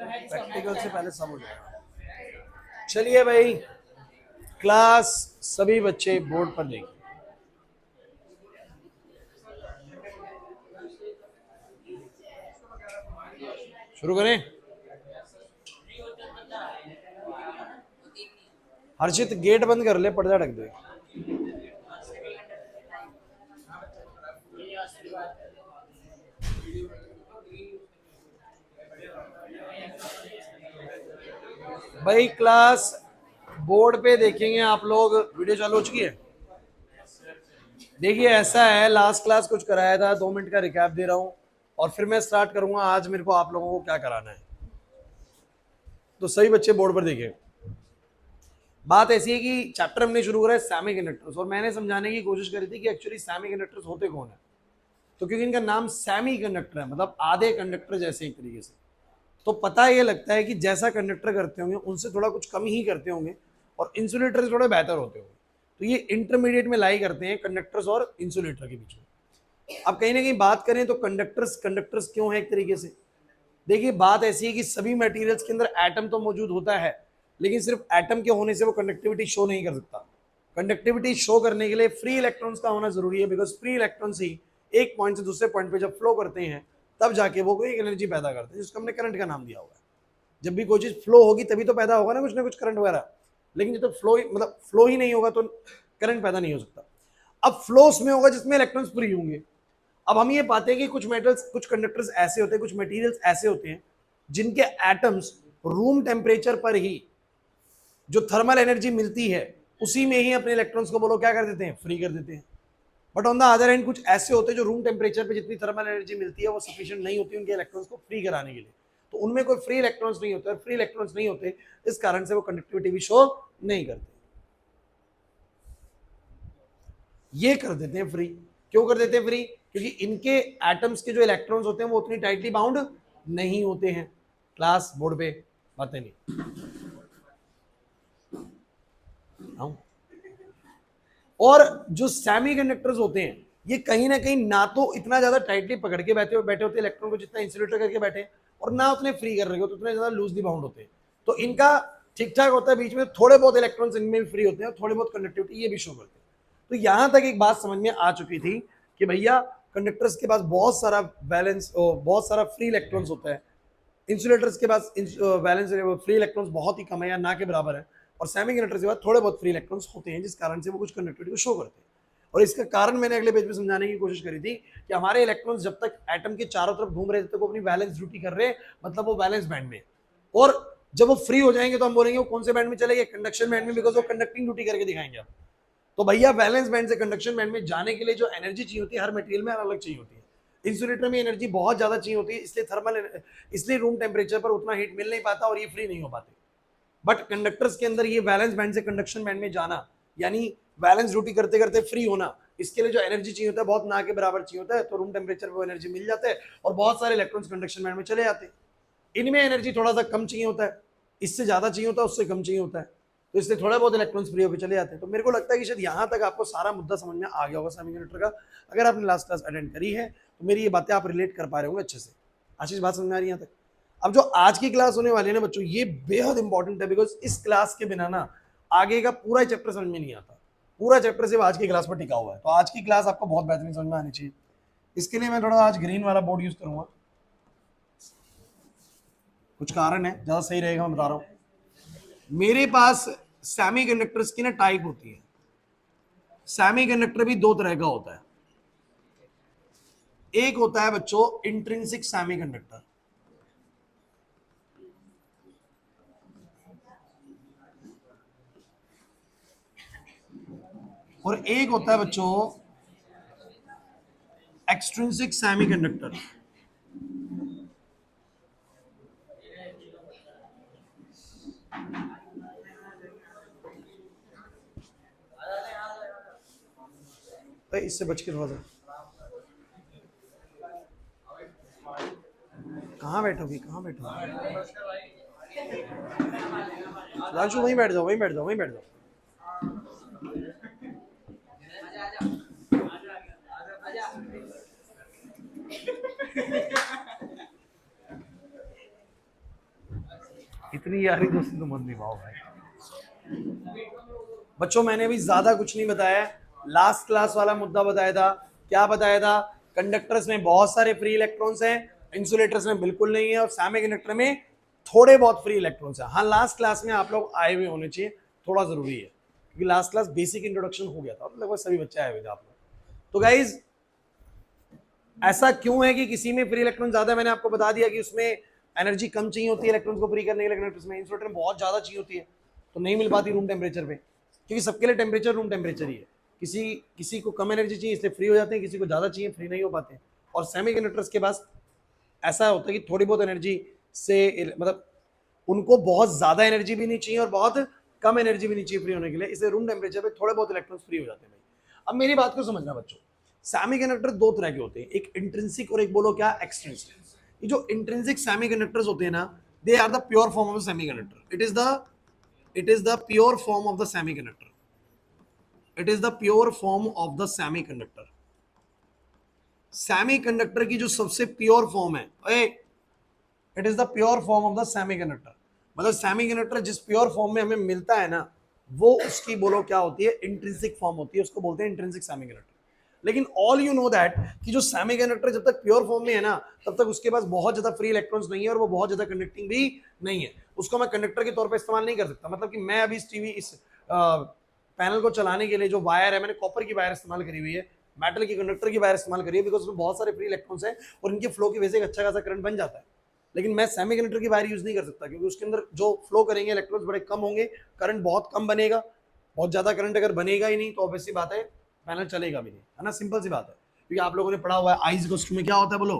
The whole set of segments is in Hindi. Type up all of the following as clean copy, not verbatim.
प्रैक्टिकल से पहले सब हो जाएगा। चलिए भाई, क्लास सभी बच्चे बोर्ड पर देखिए। शुरू करें। हर्षित गेट बंद कर ले, पर्दा ढक दे। भाई क्लास बोर्ड पे देखेंगे आप लोग। वीडियो चालू हो चुकी है। देखिए ऐसा है, लास्ट क्लास कुछ कराया था, 2 मिनट का रिकैप दे रहा हूं और फिर मैं स्टार्ट करूंगा आज मेरे को आप लोगों को क्या कराना है। तो सही बच्चे बोर्ड पर देखिए। बात ऐसी है कि चैप्टर हमने शुरू करा है सेमीकंडक्टर्स, और मैंने समझाने की कोशिश करी थी कि एक्चुअली सेमीकंडक्टर्स होते कौन है। तो क्योंकि इनका नाम सेमीकंडक्टर है, मतलब आधे कंडक्टर जैसे एक तरीके से, तो पता ये लगता है कि जैसा कंडक्टर करते होंगे उनसे थोड़ा कुछ कम ही करते होंगे और इंसुलेटर से थोड़े बेहतर होते होंगे। तो ये इंटरमीडिएट में लाई करते हैं कंडक्टर्स और इंसुलेटर के बीच में। अब कहीं ना कहीं बात करें तो कंडक्टर्स कंडक्टर्स क्यों है एक तरीके से। देखिए बात ऐसी है कि सभी मटेरियल्स के अंदर एटम तो मौजूद होता है, लेकिन सिर्फ एटम के होने से वो कंडक्टिविटी शो नहीं कर सकता। कंडक्टिविटी शो करने के लिए फ्री इलेक्ट्रॉन्स का होना जरूरी है, बिकॉज फ्री इलेक्ट्रॉन्स ही एक पॉइंट से दूसरे पॉइंट पे जब फ्लो करते हैं तब जाके वो कोई एनर्जी पैदा करते हैं, जिसको हमने करंट का नाम दिया हुआ है। जब भी कोई चीज फ्लो होगी तभी तो पैदा होगा ना कुछ करंट वगैरह, लेकिन जब फ्लो मतलब फ्लो ही नहीं होगा तो करंट पैदा नहीं हो सकता। अब फ्लो उसमें होगा जिसमें इलेक्ट्रॉन्स फ्री होंगे। अब हम ये पाते हैं कि कुछ मेटल्स, कुछ कंडक्टर्स ऐसे होते हैं, कुछ मटेरियल्स ऐसे होते हैं जिनके एटम्स रूम टेम्परेचर पर ही जो थर्मल एनर्जी मिलती है उसी में ही अपने इलेक्ट्रॉन्स को बोलो क्या कर देते हैं, फ्री कर देते हैं। But on the other hand कुछ ऐसे होते हैं जो रूम टेम्परेचर पे जितनी थर्मल एनर्जी मिलती है वो सफिशिएंट नहीं होती उनके इलेक्ट्रॉन्स को फ्री कराने के लिए। तो उनमें कोई फ्री इलेक्ट्रॉन्स नहीं होते, फ्री इलेक्ट्रॉन्स नहीं होते, इस कारण से वो कंडक्टिविटी भी शो नहीं करते। ये कर देते हैं फ्री। क्यों कर देते हैं फ्री? क्योंकि इनके एटम्स के जो इलेक्ट्रॉन्स होते हैं वो उतनी टाइटली बाउंड नहीं होते हैं। क्लास बोर्ड पे बातें नहीं आऊं। और जो सेमीकंडक्टर्स होते हैं ये कहीं ना कहीं ना तो इतना ज्यादा टाइटली पकड़ के बैठे होते हैं इलेक्ट्रॉन को जितना इंसुलेटर करके बैठे, और ना उतने फ्री कर रहे हो तो उतने ज्यादा लूजली बाउंड होते हैं। तो इनका ठीक ठाक होता है, बीच में थोड़े बहुत इलेक्ट्रॉन्स इनमें भी फ्री होते हैं और थोड़ी बहुत कंडक्टिविटी ये भी शो करते हैं। तो यहां तक एक बात समझ में आ चुकी थी कि भैया कंडक्टर्स के पास बहुत सारा बैलेंस, बहुत सारा फ्री इलेक्ट्रॉन्स होता है। इंसुलेटर्स के पास वैलेंस फ्री इलेक्ट्रॉन्स बहुत ही कम है या ना के बराबर है, और सेमीकंडक्टर्स के पास थोड़े बहुत फ्री इलेक्ट्रॉन्स होते हैं, जिस कारण से वो कुछ कंडक्टिविटी को शो करते हैं। और इसका कारण मैंने अगले पेज में समझाने की कोशिश करी थी कि हमारे इलेक्ट्रॉन्स जब तक एटम के चारों तरफ घूम रहे थे वो अपनी बैलेंस ड्यूटी कर रहे हैं, मतलब वो बैलेंस बैंड में। और जब वो फ्री हो जाएंगे तो हम बोलेंगे वो कौन से बैंड में चले गए, कंडक्शन बैंड में, बिकॉज वो कंडक्टिंग ड्यूटी करके दिखाएंगे आप। तो भैया बैलेंस बैंड से कंडक्शन बैंड में जाने के लिए जो एनर्जी चाहिए होती है हर मटेरियल में अलग चाहिए होती है। इंसुलेटर में एनर्जी बहुत ज्यादा चाहिए होती है, इसलिए थर्मल, इसलिए रूम टेम्परेचर पर उतना हीट मिल नहीं पाता और ये फ्री नहीं हो पाते। बट कंडक्टर्स के अंदर ये वैलेंस बैंड से कंडक्शन बैंड में जाना, यानी बैलेंस ड्यूटी करते करते फ्री होना, इसके लिए जो एनर्जी चाहिए होता है बहुत ना के बराबर चाहिए होता है, तो रूम टेम्परेचर पर वो एनर्जी मिल जाता है और बहुत सारे इलेक्ट्रॉन्स कंडक्शन बैंड में चले जाते हैं। इनमें एनर्जी थोड़ा सा कम चाहिए होता है, इससे ज्यादा चाहिए होता है, उससे कम चाहिए होता है, तो इसलिए थोड़ा बहुत इलेक्ट्रॉन्स फ्री होकर चले जाते हैं। तो मेरे को लगता है कि शायद यहाँ तक आपको सारा मुद्दा समझ में आ गया होगा सेमीकंडक्टर का। अगर आपने लास्ट क्लास अटेंड करी है तो मेरी ये बातें आप रिलेट कर पा रहे होंगे अच्छे से। आशीष बात समझ में आ रही है यहाँ तक? अब जो आज की क्लास होने वाली है ना बच्चों, ये बेहद इंपॉर्टेंट है, बिकॉज इस क्लास के बिना ना आगे का पूरा चैप्टर समझ में नहीं आता। पूरा चैप्टर सिर्फ आज की क्लास पर टिका हुआ है, तो आज की क्लास आपको बहुत बेहतरीन समझ में आनी चाहिए। इसके लिए मैं थोड़ा आज ग्रीन वाला बोर्ड यूज करूंगा, कुछ कारण है, ज्यादा सही रहेगा मैं बता रहा हूं। मेरे पास सेमीकंडक्टर्स की ना टाइप होती है। सेमीकंडक्टर भी दो तरह का होता है। एक होता है बच्चों इंट्रिंसिक सेमीकंडक्टर, और एक होता है बच्चों एक्सट्रिंसिक सेमीकंडक्टर। तो इससे बच के थोड़ा सा, कहाँ बैठोगी, कहाँ बैठोगी? राजू वहीं बैठ जाओ, वहीं बैठ जाओ, वहीं बैठ जाओ। इतनी यारी दोस्ती तो मत निभाओ भाई। बच्चों मैंने भी ज्यादा कुछ नहीं बताया, लास्ट क्लास वाला मुद्दा बताया था। क्या बताया था? कंडक्टर्स में बहुत सारे फ्री इलेक्ट्रॉन्स हैं, इंसुलेटर्स में बिल्कुल नहीं है, और सेमीकंडक्टर में थोड़े बहुत फ्री इलेक्ट्रॉन्स हैं। हाँ लास्ट क्लास में आप लोग आए हुए होने चाहिए, थोड़ा जरूरी है, क्योंकि लास्ट क्लास बेसिक इंट्रोडक्शन हो गया था, लगभग सभी बच्चे आए हुए थे आप लोग। तो गाइज ऐसा क्यों है कि किसी में फ्री इलेक्ट्रॉन ज्यादा है? मैंने आपको बता दिया कि उसमें एनर्जी कम चाहिए होती है इलेक्ट्रॉन को फ्री करने के लिए, में इंसुलेटर में बहुत ज्यादा चाहिए होती है, तो नहीं मिल पाती रूम टेम्परेचर पे, क्योंकि सबके लिए टेम्परेचर रूम टेम्परेचर ही है। किसी किसी को कम एनर्जी चाहिए इसलिए फ्री हो जाते हैं, किसी को ज्यादा चाहिए फ्री नहीं हो पाते। और सेमीकंडक्टर्स के पास ऐसा होता है कि थोड़ी बहुत एनर्जी से, मतलब उनको बहुत ज्यादा एनर्जी भी नहीं चाहिए और बहुत कम एनर्जी भी नहीं चाहिए फ्री होने के लिए, इसलिए रूम टेम्परेचर पे थोड़े बहुत इलेक्ट्रॉन्स फ्री हो जाते हैं भाई। अब मेरी बात को समझना बच्चों, सेमीकंडक्टर दो तरह के होते हैं, एक इंट्रिंसिक और एक बोलो क्या, एक्सट्रिंसिक। ये जो इंट्रिंसिक सेमीकंडक्टर्स होते हैं ना, they are the pure form of the semiconductor. It is the pure form of the semiconductor. It is the pure form of the semiconductor. Semiconductor की जो सबसे प्योर फॉर्म है, it is the pure form of the semiconductor. मतलब सेमीकंडक्टर जिस प्योर फॉर्म में हमें मिलता है ना, वो उसकी बोलो क्या होती है, इंट्रिंसिक फॉर्म होती है, उसको बोलते हैं इंट्रिंसिक सेमीकंडक्टर। लेकिन ऑल यू नो दैट कि जो सेमीकंडक्टर जब तक प्योर फॉर्म में है ना, तब तक उसके पास बहुत ज्यादा फ्री इलेक्ट्रॉन्स नहीं है और वो बहुत ज्यादा कंडक्टिंग भी नहीं है। उसको मैं कंडक्टर के तौर पर इस्तेमाल नहीं कर सकता। मतलब कि मैं अभी इस पैनल को चलाने के लिए जो वायर है, मैंने कॉपर की वायर इस्तेमाल करी हुई है, मेटल की कंडक्टर की वायर इस्तेमाल करी है, बिकॉज उसमें बहुत सारे फ्री इलेक्ट्रॉन्स हैं और इनके फ्लो की वजह से एक अच्छा खासा करंट बन जाता है। लेकिन मैं सेमीकंडक्टर की वायर यूज नहीं कर सकता, क्योंकि उसके अंदर जो फ्लो करेंगे इलेक्ट्रॉन्स बड़े कम होंगे, करंट बहुत कम बनेगा। बहुत ज्यादा करंट अगर बनेगा ही नहीं तो ऑब्वियसली बात है पैनल चलेगा भी नहीं, है ना, सिंपल सी बात है। क्योंकि आप लोगों ने पढ़ा हुआ है आईज इक्वल में क्या होता है, बोलो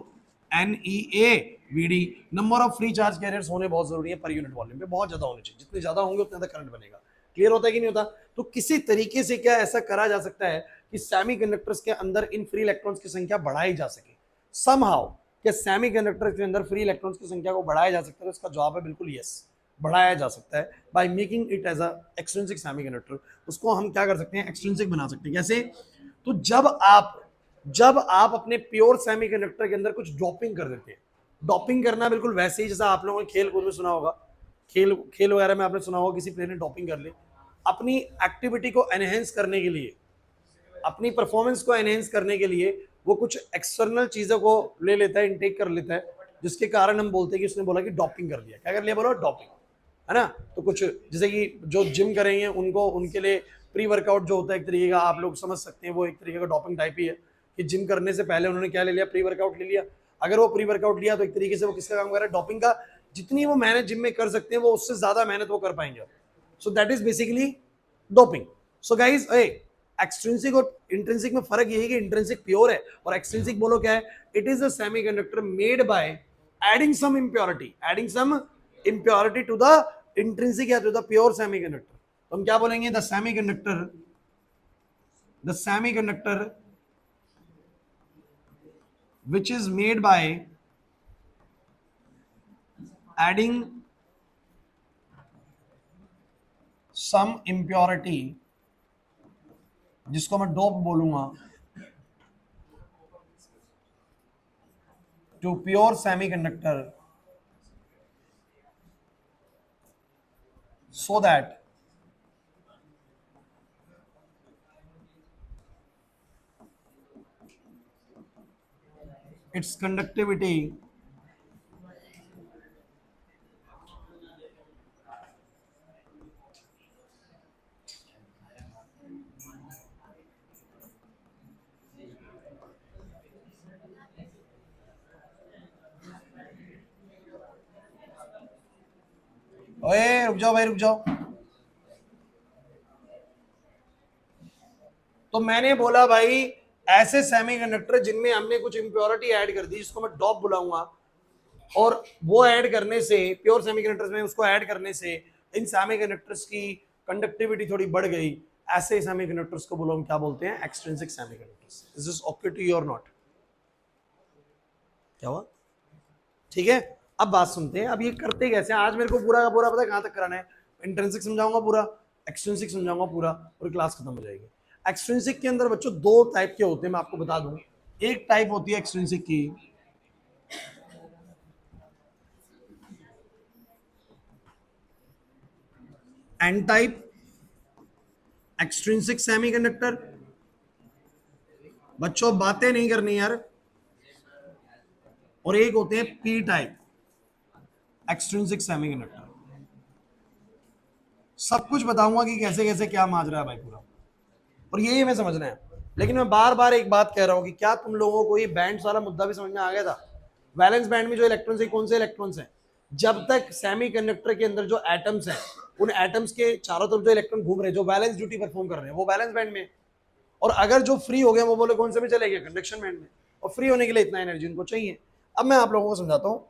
NEA/VD। Number of free charge carriers होने बहुत जरूरी है पर यूनिट वॉल्यूम पे, बहुत ज्यादा होने चाहिए, जितने ज्यादा होंगे उतना ज्यादा करंट बनेगा। क्लियर होता है कि नहीं होता? तो किसी तरीके से क्या ऐसा करा जा सकता है कि सेमीकंडक्टर्स के अंदर इन फ्री इलेक्ट्रॉन्स की संख्या बढ़ाई जा सके समहाउ? क्या सेमीकंडक्टर के अंदर फ्री इलेक्ट्रॉन्स की संख्या को बढ़ाया जा सकता है? तो इसका जवाब है बिल्कुल यस, बढ़ाया जा सकता है by making it as a extrinsic semiconductor. उसको हम क्या कर सकते हैं, एक्सट्रिंसिक बना सकते हैं। कैसे? तो जब आप अपने प्योर सेमीकंडक्टर के अंदर कुछ ड्रॉपिंग कर देते हैं, डॉपिंग करना बिल्कुल वैसे ही जैसा आप लोगों ने खेल कूद में सुना होगा, खेल खेल वगैरह में आपने सुना होगा किसी प्लेयर ने डॉपिंग कर ली अपनी एक्टिविटी को एनहेंस करने के लिए, अपनी परफॉर्मेंस को एनहेंस करने के लिए वो कुछ एक्सटर्नल चीजों को ले लेता है, इनटेक कर लेता है, जिसके कारण हम बोलते हैं कि उसने बोला कि डॉपिंग कर लिया। क्या कर लिया? बोलो डॉपिंग, है ना। तो कुछ जैसे कि जो जिम करेंगे उनको, उनके लिए प्री वर्कआउट जो होता है एक तरीके का, आप लोग समझ सकते हैं, वो एक तरीके का डॉपिंग टाइप ही है कि जिम करने से पहले उन्होंने क्या ले लिया, प्री वर्कआउट ले लिया। अगर वो प्री वर्कआउट लिया तो एक तरीके से वो किसका काम कर रहा है, डॉपिंग का। जितनी वो मेहनत जिम में कर सकते हैं वो उससे ज्यादा मेहनत वो कर पाएंगे। So that is basically doping. So guys extrinsic और इंट्रिंसिक में फर्क ये है कि इंट्रिंसिक प्योर है और एक्सट्रिंसिक बोलो क्या है, it is a semiconductor made by adding some impurity to the intrinsic या टू द प्योर सेमीकंडक्टर। तो हम क्या बोलेंगे, the semiconductor which is made by adding some impurity, जिसको मैं डोप बोलूंगा, to pure semiconductor so that its conductivity ओए रुक जाओ भाई, रुक जाओ। तो मैंने बोला भाई ऐसे सेमीकंडक्टर जिनमें हमने कुछ इंप्योरिटी ऐड कर दी, जिसको मैं डॉप बुलाऊंगा, और वो ऐड करने से, प्योर सेमीकंडक्टर्स में उसको ऐड करने से इन सेमीकंडक्टर्स की कंडक्टिविटी थोड़ी बढ़ गई, ऐसे सेमीकंडक्टर्स को बोलो हम क्या बोलते हैं, extrinsic semiconductors. Is this okay to you और नॉट? क्या हुआ? ठीक है। अब बात सुनते हैं, अब ये करते कैसे हैं। आज मेरे को पूरा का पूरा पता है कहां तक कराना है, इंट्रिंसिक समझाऊंगा पूरा, एक्सट्रिंसिक समझाऊंगा पूरा, और क्लास खत्म हो जाएगी। एक्सट्रिंसिक के अंदर बच्चों दो टाइप के होते हैं, मैं आपको बता दूं। एक टाइप होती है एक्सट्रिंसिक की, एन टाइप एक्सट्रिंसिक सेमीकंडक्टर। बच्चों बातें नहीं करनी यार। और एक होते हैं पी टाइप एक्सट्रिंसिक सेमीकंडक्टर। सब कुछ बताऊंगा कि कैसे कैसे क्या माजरा है भाई पूरा, और यही हमें समझना है। लेकिन मैं बार बार एक बात कह रहा हूं कि क्या तुम लोगों को ये बैंड्स वाला मुद्दा भी समझ में आ गया था? वैलेंस बैंड में जो इलेक्ट्रॉन्स है, कौन से इलेक्ट्रॉन्स हैं? जब तक सेमीकंडक्टर के अंदर जो एटम्स हैं, उन एटम्स के चारों तरफ जो इलेक्ट्रॉन घूम रहे हैं, जो बैलेंस ड्यूटी परफॉर्म कर रहे हैं, वो बैलेंस बैंड में। और अगर जो फ्री हो गए, वो बोले कौन से में चले गए? कंडक्शन बैंड में। और फ्री होने के लिए इतना एनर्जी उनको चाहिए। अब मैं आप लोगों को समझाता हूँ,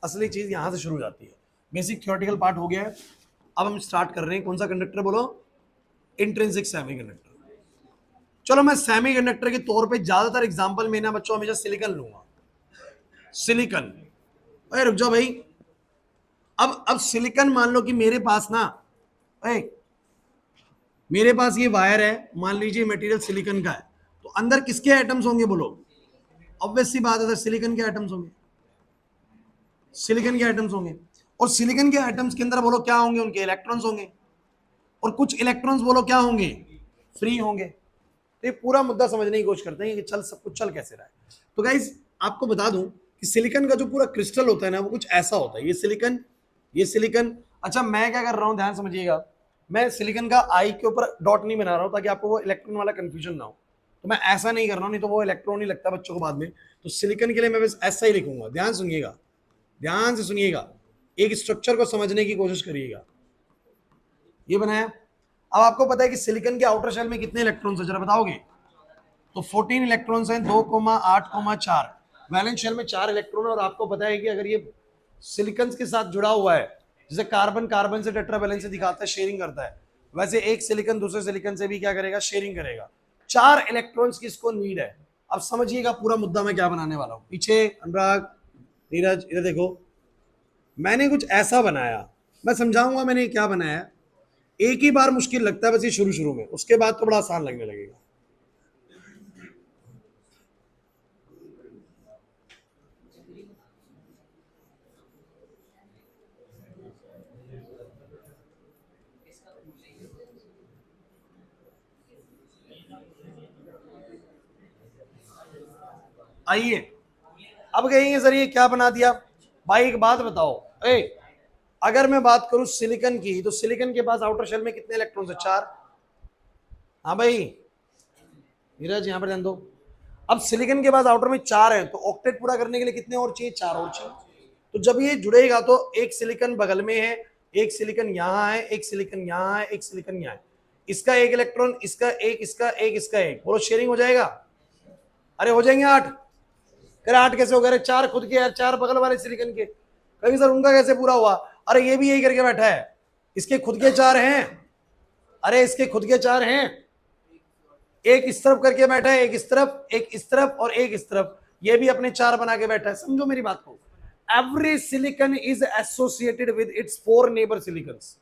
असली चीज यहां से शुरू हो जाती है। बेसिक थ्योरेटिकल पार्ट हो गया है, अब हम स्टार्ट कर रहे हैं। कौन सा कंडक्टर बोलो? Intrinsic semiconductor. चलो मैं सेमीकंडक्टर के तौर पे ज्यादातर एग्जांपल में ना बच्चों हमेशा सिलिकॉन लूंगा। सिलिकॉन, अरे रुक जाओ भाई। अब सिलिकॉन मान लो कि मेरे पास ना, मेरे पास ये वायर है, मान लीजिए मटेरियल सिलिकॉन का है, तो अंदर किसके एटम्स होंगे बोलो? ऑब्वियस सी बात है, सिलिकॉन के एटम्स होंगे। सिलिकॉन के एटम्स होंगे, और सिलिकॉन के एटम्स के अंदर बोलो क्या होंगे? उनके इलेक्ट्रॉन्स होंगे, और कुछ इलेक्ट्रॉन्स बोलो क्या होंगे? फ्री होंगे। तो ये पूरा मुद्दा समझने की कोशिश करते हैं कि चल सब कुछ चल कैसे रहा है। तो गाइज आपको बता दूं कि सिलिकॉन का जो पूरा क्रिस्टल होता है ना, वो कुछ ऐसा होता है। ये सिलिकॉन। अच्छा मैं क्या कर रहा हूं, ध्यान समझिएगा। मैं सिलिकॉन का आई के ऊपर डॉट नहीं बना रहा हूं ताकि आपको वो इलेक्ट्रॉन वाला कंफ्यूजन ना हो। तो मैं ऐसा नहीं कर रहा हूं, नहीं तो वो इलेक्ट्रॉन ही लगता बच्चों को बाद में। तो सिलिकॉन के लिए मैं बस ऐसा ही लिखूंगा। ध्यान सुनिएगा, ध्यान से सुनिएगा, एक स्ट्रक्चर को समझने की कोशिश करिएगा। ये बनाया। अब आपको पता है कि सिलिकॉन के आउटर शेल में कितने इलेक्ट्रॉन्स है, जरा बताओगे? तो 14 इलेक्ट्रॉन्स हैं, 2,8,4। वैलेंस शेल में 4 इलेक्ट्रॉन। और आपको पता है कि अगर ये सिलिकॉन के साथ जुड़ा हुआ है, जैसे कार्बन कार्बन से टेट्रावैलेंस से दिखाता है, शेयरिंग करता है, वैसे एक सिलिकॉन दूसरे सिलिकॉन से भी क्या करेगा? शेयरिंग करेगा। 4 इलेक्ट्रॉन्स की इसको नीड है। अब समझिएगा पूरा मुद्दा मैं क्या बनाने वाला हूं। पीछे अनुराग, नीरज, इधर देखो। मैंने कुछ ऐसा बनाया, मैं समझाऊंगा मैंने क्या बनाया। एक ही बार मुश्किल लगता है बस ये शुरू शुरू में, उसके बाद तो बड़ा आसान लगने लगेगा। आइए, अब कहेंगे सर ये क्या बना दिया? भाई एक बात बताओ, अगर मैं बात करूं सिलिकॉन की, तो सिलिकॉन के पास आउटर शेल में कितने इलेक्ट्रॉन्स है? 4। हाँ भाई नीरज यहां पर ध्यान दो। अब सिलिकॉन के पास आउटर में 4 है, तो ऑक्टेट पूरा करने के लिए कितने और चाहिए? 4 और चाहिए। तो जब ये जुड़ेगा तो एक सिलिकॉन बगल में है, एक सिलिकॉन यहां है, एक सिलिकॉन यहां है, एक सिलिकॉन यहां है। इसका एक इलेक्ट्रॉन, इसका एक, इसका एक, इसका एक, बोलो शेयरिंग हो जाएगा? अरे हो जाएंगे 8। अरे 8 कैसे हो गए? 4 खुद के यार, 4 बगल वाले सिलिकॉन के। कभी सर उनका कैसे पूरा हुआ? अरे ये भी यही करके बैठा है, इसके खुद के 4 हैं। अरे इसके खुद के 4 हैं, एक इस तरफ करके बैठा है, एक इस तरफ, एक इस तरफ, और एक इस तरफ। ये भी अपने 4 बना के बैठा है। समझो मेरी बात को। Every silicon is associated with its 4 neighbour silicones.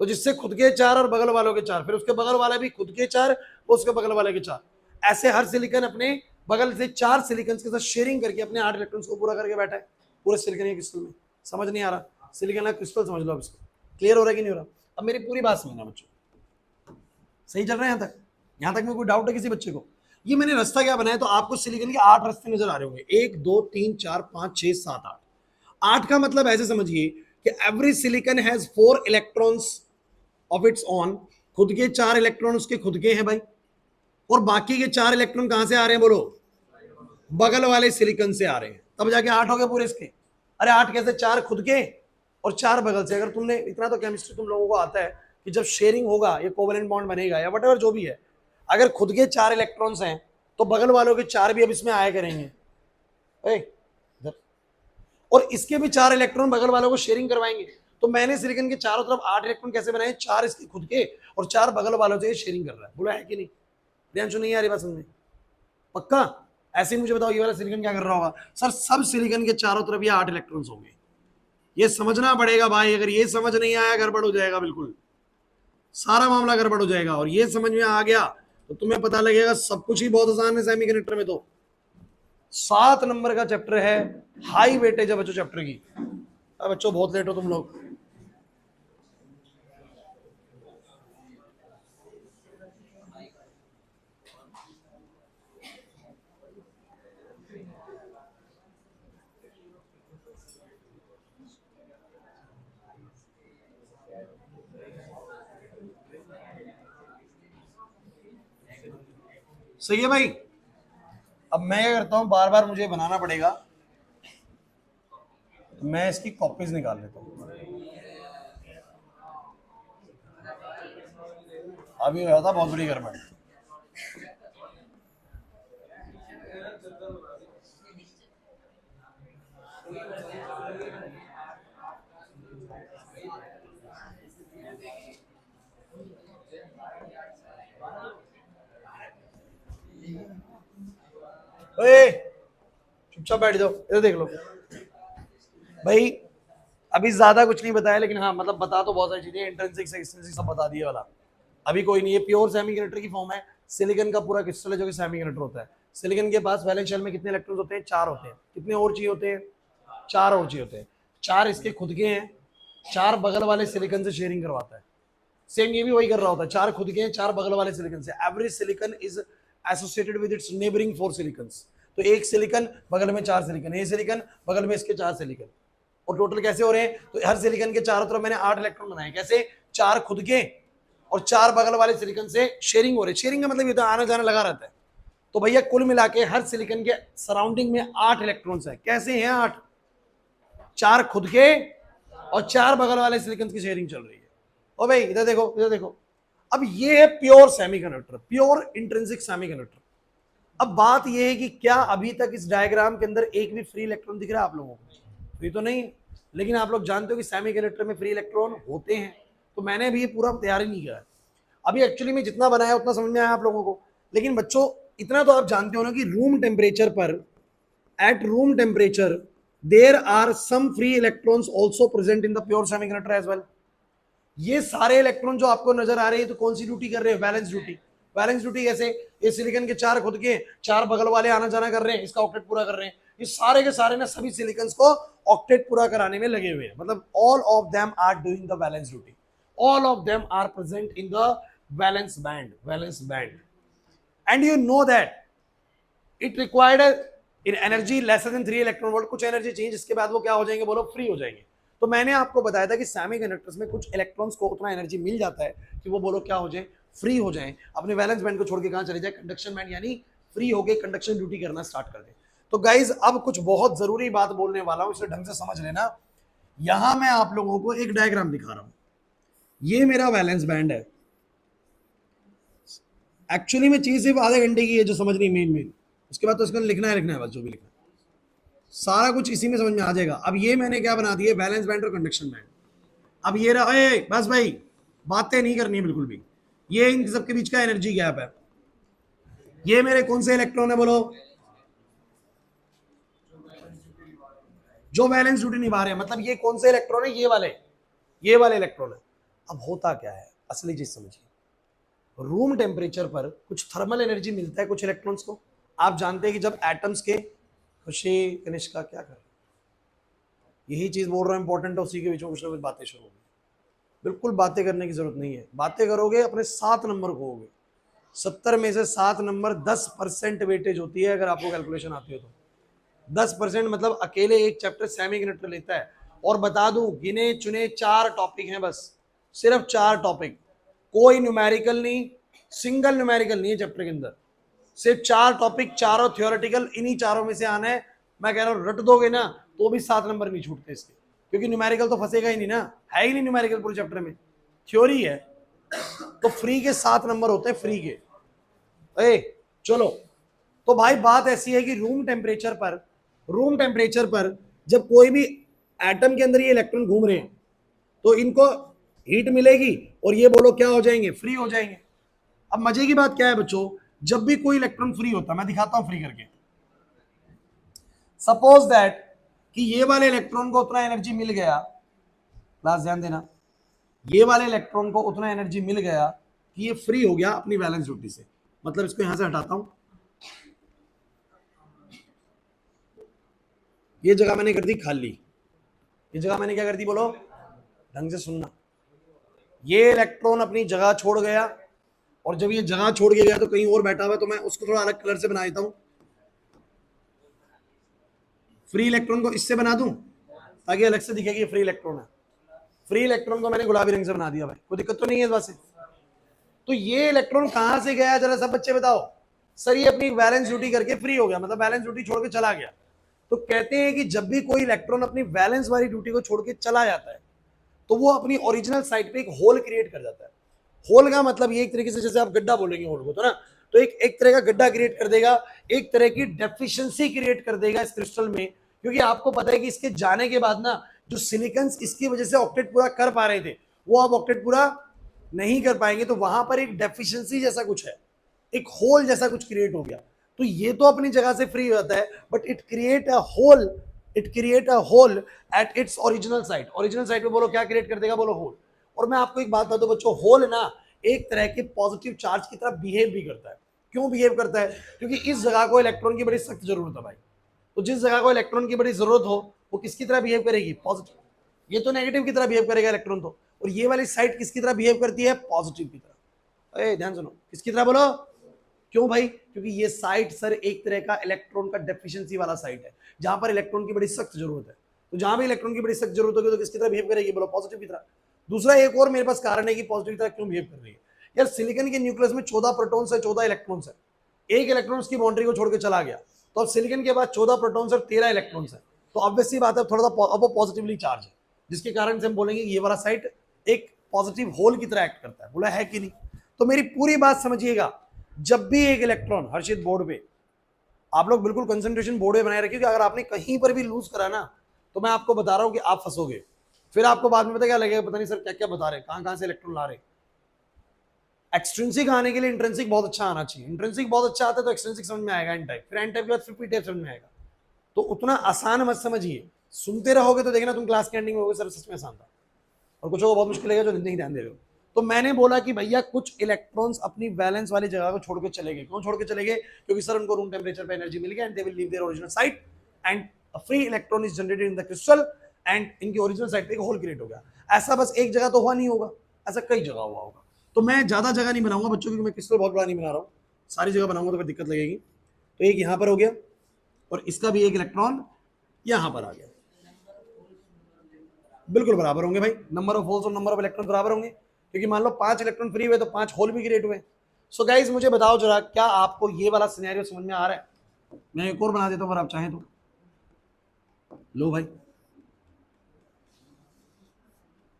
तो जिससे खुद के 4 और बगल वालों के 4, फिर उसके बगल वाला भी खुद के 4, उसके बगल वाले के 4। ऐसे हर सिलिकॉन अपने बगल से 4 सिलिकॉन्स के साथ शेयरिंग करके अपने 8 इलेक्ट्रॉन्स को पूरा करके बैठा है पूरे सिलिकॉन के क्रिस्टल में। समझ नहीं आ रहा? सिलिकॉन का क्रिस्टल समझ लो अब इसको। क्लियर हो रहा है कि नहीं हो रहा? अब मेरी पूरी बात समझना बच्चों, सही चल रहा है यहां तक? यहां तक में कोई डाउट है किसी बच्चे को? ये मैंने रास्ता क्या बनाया, तो आपको सिलिकॉन के 8 रास्ते नजर आ रहे होंगे। 1 2 3 4 5 6 7 8। 8 का मतलब ऐसे समझिए कि every silicon has 4 electrons of its on. खुद के 4 इलेक्ट्रॉन उसके खुद के हैं भाई, और बाकी के 4 इलेक्ट्रॉन कहां से आ रहे हैं बोलो? बगल वाले सिलिकॉन से आ रहे हैं। तब जाके 8 हो गए पूरे इसके। अरे 8 कैसे? 4 खुद के और 4 बगल से। अगर तुमने इतना तो केमिस्ट्री तुम लोगों को आता है कि जब शेयरिंग होगा, ये कोवेलेंट बॉन्ड बनेगा या वट जो भी है, अगर खुद के 4 इलेक्ट्रॉन्स हैं तो बगल वालों के 4 भी अब इसमें आया करेंगे। और इसके भी 4 इलेक्ट्रॉन बगल वालों को शेयरिंग करवाएंगे। तो मैंने सिलिकॉन के चारों तरफ 8 इलेक्ट्रॉन कैसे बनाए? 4 इसके खुद के और 4 बगल वालों से शेयरिंग कर रहा है। बोला है कि नहीं? ध्यान नहीं आ रही बात समझ? पक्का? ऐसे ही मुझे बताओ ये वाला सिलिकॉन क्या कर रहा होगा? सर सब सिलिकॉन के चारों तरफ ये 8 इलेक्ट्रॉन्स होंगे। ये समझना पड़ेगा भाई, अगर ये समझ नहीं आया गड़बड़ हो जाएगा, बिल्कुल सारा मामला गड़बड़ हो जाएगा। और ये समझ में आ गया तो तुम्हें पता लगेगा सब कुछ ही बहुत आसान है सेमीकंडक्टर में। तो 7 नंबर का चैप्टर है, हाई वेटेज है बच्चों चैप्टर की। अब बच्चों बहुत लेट हो तुम लोग। सही है भाई। अब मैं क्या करता हूं, बार बार मुझे बनाना पड़ेगा, तो मैं इसकी कॉपीज निकाल लेता हूं। अभी हो था बहुत बड़ी गड़बड़। ओए चुपचाप बैठ जाओ, इधर देख लो भाई। अभी ज्यादा कुछ नहीं बताया, लेकिन हाँ मतलब बता तो बहुत सारी चीजें, इंट्रिंसिक एक्सट्रिंसिक सब बता दिए वाला। अभी कोई नहीं, ये प्योर सेमीकंडक्टर की फॉर्म है। सिलिकॉन का पूरा क्रिस्टल है जो कि सेमीकंडक्टर होता है। सिलिकॉन के पास वैलेंस शेल में कितने इलेक्ट्रॉन्स होते हैं? 4 होते हैं। कितने और चाहिए होते हैं? 4 और चाहिए होते हैं। 4 इसके खुद के हैं, 4 बगल वाले सिलिकॉन से शेयरिंग करवाता है। सेम ये भी वही कर रहा होता है, 4 खुद के हैं, 4 बगल वाले सिलिकॉन से। Every silicon is associated with its neighbouring 4 silicones. तो एक सिलिकॉन बगल में 4 सिलिकॉन, ये सिलिकॉन बगल में इसके 4 सिलिकॉन, और टोटल कैसे हो रहे हैं? तो हर सिलिकॉन के चारों तरफ मैंने 8 इलेक्ट्रॉन बनाए। कैसे? 4 खुद के और 4 बगल वाले सिलिकॉन से शेयरिंग हो रही है। शेयरिंग का मतलब ये तो आना जाना लगा रहता है। तो भैया कुल मिला के हर सिलिकॉन के सराउंडिंग में 8 इलेक्ट्रॉन्स है। कैसे हैं 8? 4 खुद के और 4 बगल वाले सिलिकॉन की शेयरिंग चल रही है। ओ भाई इधर देखो, इधर देखो। अब ये है pure semiconductor, pure intrinsic semiconductor. अब बात ये है कि क्या अभी तक इस डायग्राम के अंदर एक भी फ्री इलेक्ट्रॉन दिख रहा है आप लोगों को? फ्री तो नहीं है, लेकिन आप लोग जानते हो कि सेमीकंडक्टर में फ्री इलेक्ट्रॉन होते हैं। तो मैंने अभी ये पूरा तैयार ही नहीं किया है। अभी एक्चुअली में जितना बनाया उतना समझ में आया आप लोगों को। लेकिन बच्चों इतना तो आप जानते हो ना कि रूम टेम्परेचर पर, at room temperature there are some free electrons also present in the pure semiconductor as well. ये सारे इलेक्ट्रॉन जो आपको नजर आ रहे हैं तो कौन सी ड्यूटी कर रहे हैं? Balance duty. बैलेंस ड्यूटी कैसे? ये सिलिकॉन के 4 खुद के, 4 बगल वाले आना जाना कर रहे हैं, इसका ऑक्टेट पूरा कर रहे हैं। ये सारे के सारे ना सभी सिलिकॉन्स को ऑक्टेट पूरा कराने में लगे हुए हैं। मतलब all of them are doing the balance duty, all of them are present in the balance band, balance band. And you know that it required in energy lesser than 3 electron volt. कुछ एनर्जी चाहिए जिसके बाद वो क्या हो जाएंगे? बोलो फ्री हो जाएंगे। तो मैंने आपको बताया था कि सेमीकंडक्टर्स में कुछ इलेक्ट्रॉन्स को उतना एनर्जी मिल जाता है कि वो बोलो क्या हो जाए? फ्री हो जाए, अपने वैलेंस बैंड को छोड़ के कहां चले जाए? कंडक्शन बैंड, यानी फ्री होके कंडक्शन ड्यूटी करना स्टार्ट कर दे। तो गाइज अब कुछ बहुत जरूरी बात बोलने वाला हूं, इसे ढंग से समझ लेना। यहां मैं आप लोगों को एक डायग्राम दिखा रहा हूं। ये मेरा वैलेंस बैंड है। एक्चुअली में चीज सिर्फ आधे घंटे की है जो समझनी मेन, उसके बाद तो इसको लिखना है बस, जो भी लिखना है सारा कुछ इसी में समझ में आ जाएगा। अब ये मैंने क्या बना दिया? बैलेंस बैंड और कंडक्शन बैंड। अब ये रहा, बस भाई बातें नहीं करनी है बिल्कुल भी। ये इन सबके बीच का एनर्जी गैप है। ये मेरे कौन से इलेक्ट्रॉन है बोलो? जो बैलेंस ड्यूटी निभा रहे हैं। मतलब ये कौन से इलेक्ट्रॉन है? ये वाले इलेक्ट्रॉन है। अब होता क्या है, असली चीज समझिए। रूम टेम्परेचर पर कुछ थर्मल एनर्जी मिलता है कुछ इलेक्ट्रॉन्स को। आप जानते हैं कि जब एटम्स के, खुशी कनिष्का क्या कर, यही चीज बोल रहा हूं इंपॉर्टेंट है, उसी के बीच में कुछ ना कुछ बातें शुरू होगी। बिल्कुल बातें करने की जरूरत नहीं है, बातें करोगे अपने 7 नंबर खोओगे। 70 में से 7 नंबर 10% वेटेज होती है अगर आपको कैलकुलेशन आती हो तो। 10% मतलब अकेले एक चैप्टर सेमीकंडक्टर लेता है। और बता दूं गिने चुने 4 टॉपिक हैं बस, सिर्फ 4 टॉपिक, कोई न्यूमेरिकल नहीं, सिंगल न्यूमेरिकल नहीं है चैप्टर के अंदर। सिर्फ 4 टॉपिक, चारों थ्योरेटिकल, इन्हीं चारों में से आना है। मैं कह रहा हूं रट दोगे ना तो भी 7 नंबर नहीं छूटते इसके, क्योंकि न्यूमेरिकल तो फंसेगा ही नहीं ना, है ही नहीं न्यूमेरिकल पूरे चैप्टर में, थ्योरी है। तो फ्री के 7 नंबर होते हैं, फ्री के। चलो, तो भाई बात ऐसी है कि रूम टेम्परेचर पर जब कोई भी एटम के अंदर ये इलेक्ट्रॉन घूम रहे हैं तो इनको हीट मिलेगी और ये बोलो क्या हो जाएंगे? फ्री हो जाएंगे। अब मजे की बात क्या है बच्चों, जब भी कोई इलेक्ट्रॉन फ्री होता, मैं दिखाता हूं फ्री करके। सपोज दैट कि ये वाले इलेक्ट्रॉन को उतना एनर्जी मिल गया, क्लास ध्यान देना, ये वाले इलेक्ट्रॉन को उतना एनर्जी मिल गया कि ये फ्री हो गया अपनी वैलेंस ड्यूटी से। मतलब इसको यहां से हटाता हूं, ये जगह मैंने कर दी खाली, ये जगह मैंने क्या कर दी बोलो? ढंग से सुनना। ये इलेक्ट्रॉन अपनी जगह छोड़ गया, और जब ये जगह छोड़ के गया तो कहीं और बैठा हुआ, तो मैं उसको थोड़ा अलग कलर से बना देता हूं। फ्री इलेक्ट्रॉन को इससे बना दूं ताकि अलग से दिखे कि ये फ्री इलेक्ट्रॉन है। फ्री इलेक्ट्रॉन को मैंने गुलाबी रंग से बना दिया भाई, कोई दिक्कत तो नहीं है इस बात से। तो ये इलेक्ट्रॉन कहां से गया जरा सब बच्चे बताओ? सर ये अपनी वैलेंस ड्यूटी करके फ्री हो गया, मतलब वैलेंस ड्यूटी छोड़ के चला गया। तो कहते हैं कि जब भी कोई इलेक्ट्रॉन अपनी वैलेंस वाली ड्यूटी को छोड़ के चला जाता है तो वो अपनी ओरिजिनल साइट पे एक होल क्रिएट कर जाता है। होल का मतलब ये एक तरीके से, जैसे आप गड्ढा बोलेंगे होल को, तो ना, तो एक तरह का गड्ढा क्रिएट कर देगा, एक तरह की डेफिशिएंसी क्रिएट कर देगा इस क्रिस्टल में। क्योंकि आपको पता है कि इसके जाने के बाद ना, जो सिलिकन्स इसकी वजह से ऑक्टेट पूरा कर पा रहे थे, वो अब ऑक्टेट पूरा नहीं कर पाएंगे, तो वहां पर एक डेफिशिएंसी जैसा कुछ है, एक होल जैसा कुछ क्रिएट हो गया। तो ये तो अपनी जगह से फ्री हो जाता है, but it create a hole, it create a hole at its original site. Original site पे बोलो क्या क्रिएट कर देगा, बोलो होल। और मैं आपको एक बात बता दूं बच्चों, होल ना एक तरह के पॉजिटिव चार्ज की तरह बिहेव भी करता है। क्यों बिहेव करता है? क्योंकि इस जगह को इलेक्ट्रॉन की बड़ी सख्त जरूरत है भाई। तो जिस जगह को इलेक्ट्रॉन की बड़ी जरूरत हो, वो किसकी तरह बिहेव करेगी, पॉजिटिव। ये तो नेगेटिव की तरह बिहेव करेगा इलेक्ट्रॉन तो। और ये वाली साइड किसकी तरह बिहेव करती है, पॉजिटिव की तरह। ध्यान सुनो, किसकी तरह बोलो। क्यों भाई? क्योंकि ये साइट सर एक तरह का इलेक्ट्रॉन का डेफिशिएंसी वाला साइट है, जहां पर इलेक्ट्रॉन की बड़ी सख्त जरूरत है। तो जहां भी इलेक्ट्रॉन की बड़ी सख्त जरूरत होगी तो किसकी तरह बिहेव करेगी, बोलो पॉजिटिव की तरह। दूसरा एक और मेरे पास कारण है कि पॉजिटिव की तरह क्यों बिहेव कर रही है। यार सिलिकॉन के न्यूक्लियस में 14 प्रोटॉन्स है, 14 इलेक्ट्रॉन्स है। एक इलेक्ट्रॉन उसकी बाउंड्री को छोड़ के चला गया, तो अब सिलिकॉन के बाद 14 प्रोटॉन्स और 13 इलेक्ट्रॉन्स है। तो ऑब्वियसली बात है, थोड़ा सा अब वो पॉजिटिवली चार्ज है, जिसके कारण से हम बोलेंगे ये वाला साइट एक पॉजिटिव होल की तरह एक्ट करता है। बोला है कि नहीं? तो मेरी पूरी बात समझिएगा, जब भी एक इलेक्ट्रॉन, हर्षित बोर्ड पे आप लोग बिल्कुल कंसंट्रेशन बोर्ड पे बनाए रखिए, कि अगर आपने कहीं पर भी लूज करा ना, तो मैं आपको बता रहा हूं कि आप फंसोगे। फिर आपको बाद में पता क्या लगेगा, पता नहीं सर क्या क्या बता रहे, कहां कहां से इलेक्ट्रॉन ला रहे। एक्सट्रिंसिक आने के लिए इंट्रिंसिक बहुत अच्छा आना चाहिए। इंट्रिंसिक बहुत अच्छा आता है तो एक्सट्रिंसिक समझ में आएगा, एन टाइप, फिर एन टाइप के बाद फिर पी टाइप समझ में आएगा। तो उतना आसान मत समझिए, सुनते रहोगे तो देखना तुम क्लास के एंडिंग में होगे सर सच में आसान था, और कुछ को बहुत मुश्किल लगेगा जो नहीं ध्यान दे रहे हो। तो मैंने बोला कि भैया कुछ इलेक्ट्रॉन्स अपनी वैलेंस वाली जगह को छोड़ के चले गए। क्यों छोड़ के चले गए? क्योंकि सर उनको रूम टेम्परेचर पे एनर्जी मिल गया and they will leave their original site and a free electron is generated in the crystal and इनकी ओरिजिनल साइट पे एक होल क्रिएट हो गया। ऐसा बस एक जगह तो हुआ नहीं होगा, ऐसा कई जगह हुआ होगा। तो मैं ज्यादा जगह नहीं बनाऊंगा बच्चों, क्योंकि मैं क्रिस्टल बहुत बड़ा नहीं बना रहा हूँ। सारी जगह बनाऊंगा तो फिर दिक्कत लगेगी। तो एक यहाँ पर हो गया, और इसका भी एक इलेक्ट्रॉन यहाँ पर आ गया। बिल्कुल बराबर होंगे भाई, नंबर ऑफ होल्स और नंबर ऑफ इलेक्ट्रॉन बराबर होंगे, क्योंकि मान लो 5 इलेक्ट्रॉन फ्री हुए तो 5 होल भी क्रिएट हुए। सो गाइज मुझे बताओ जरा, क्या आपको ये वाला सिनेरियो समझ में आ रहा है? मैं एक और बना देता हूं अगर आप चाहें तो। लो भाई,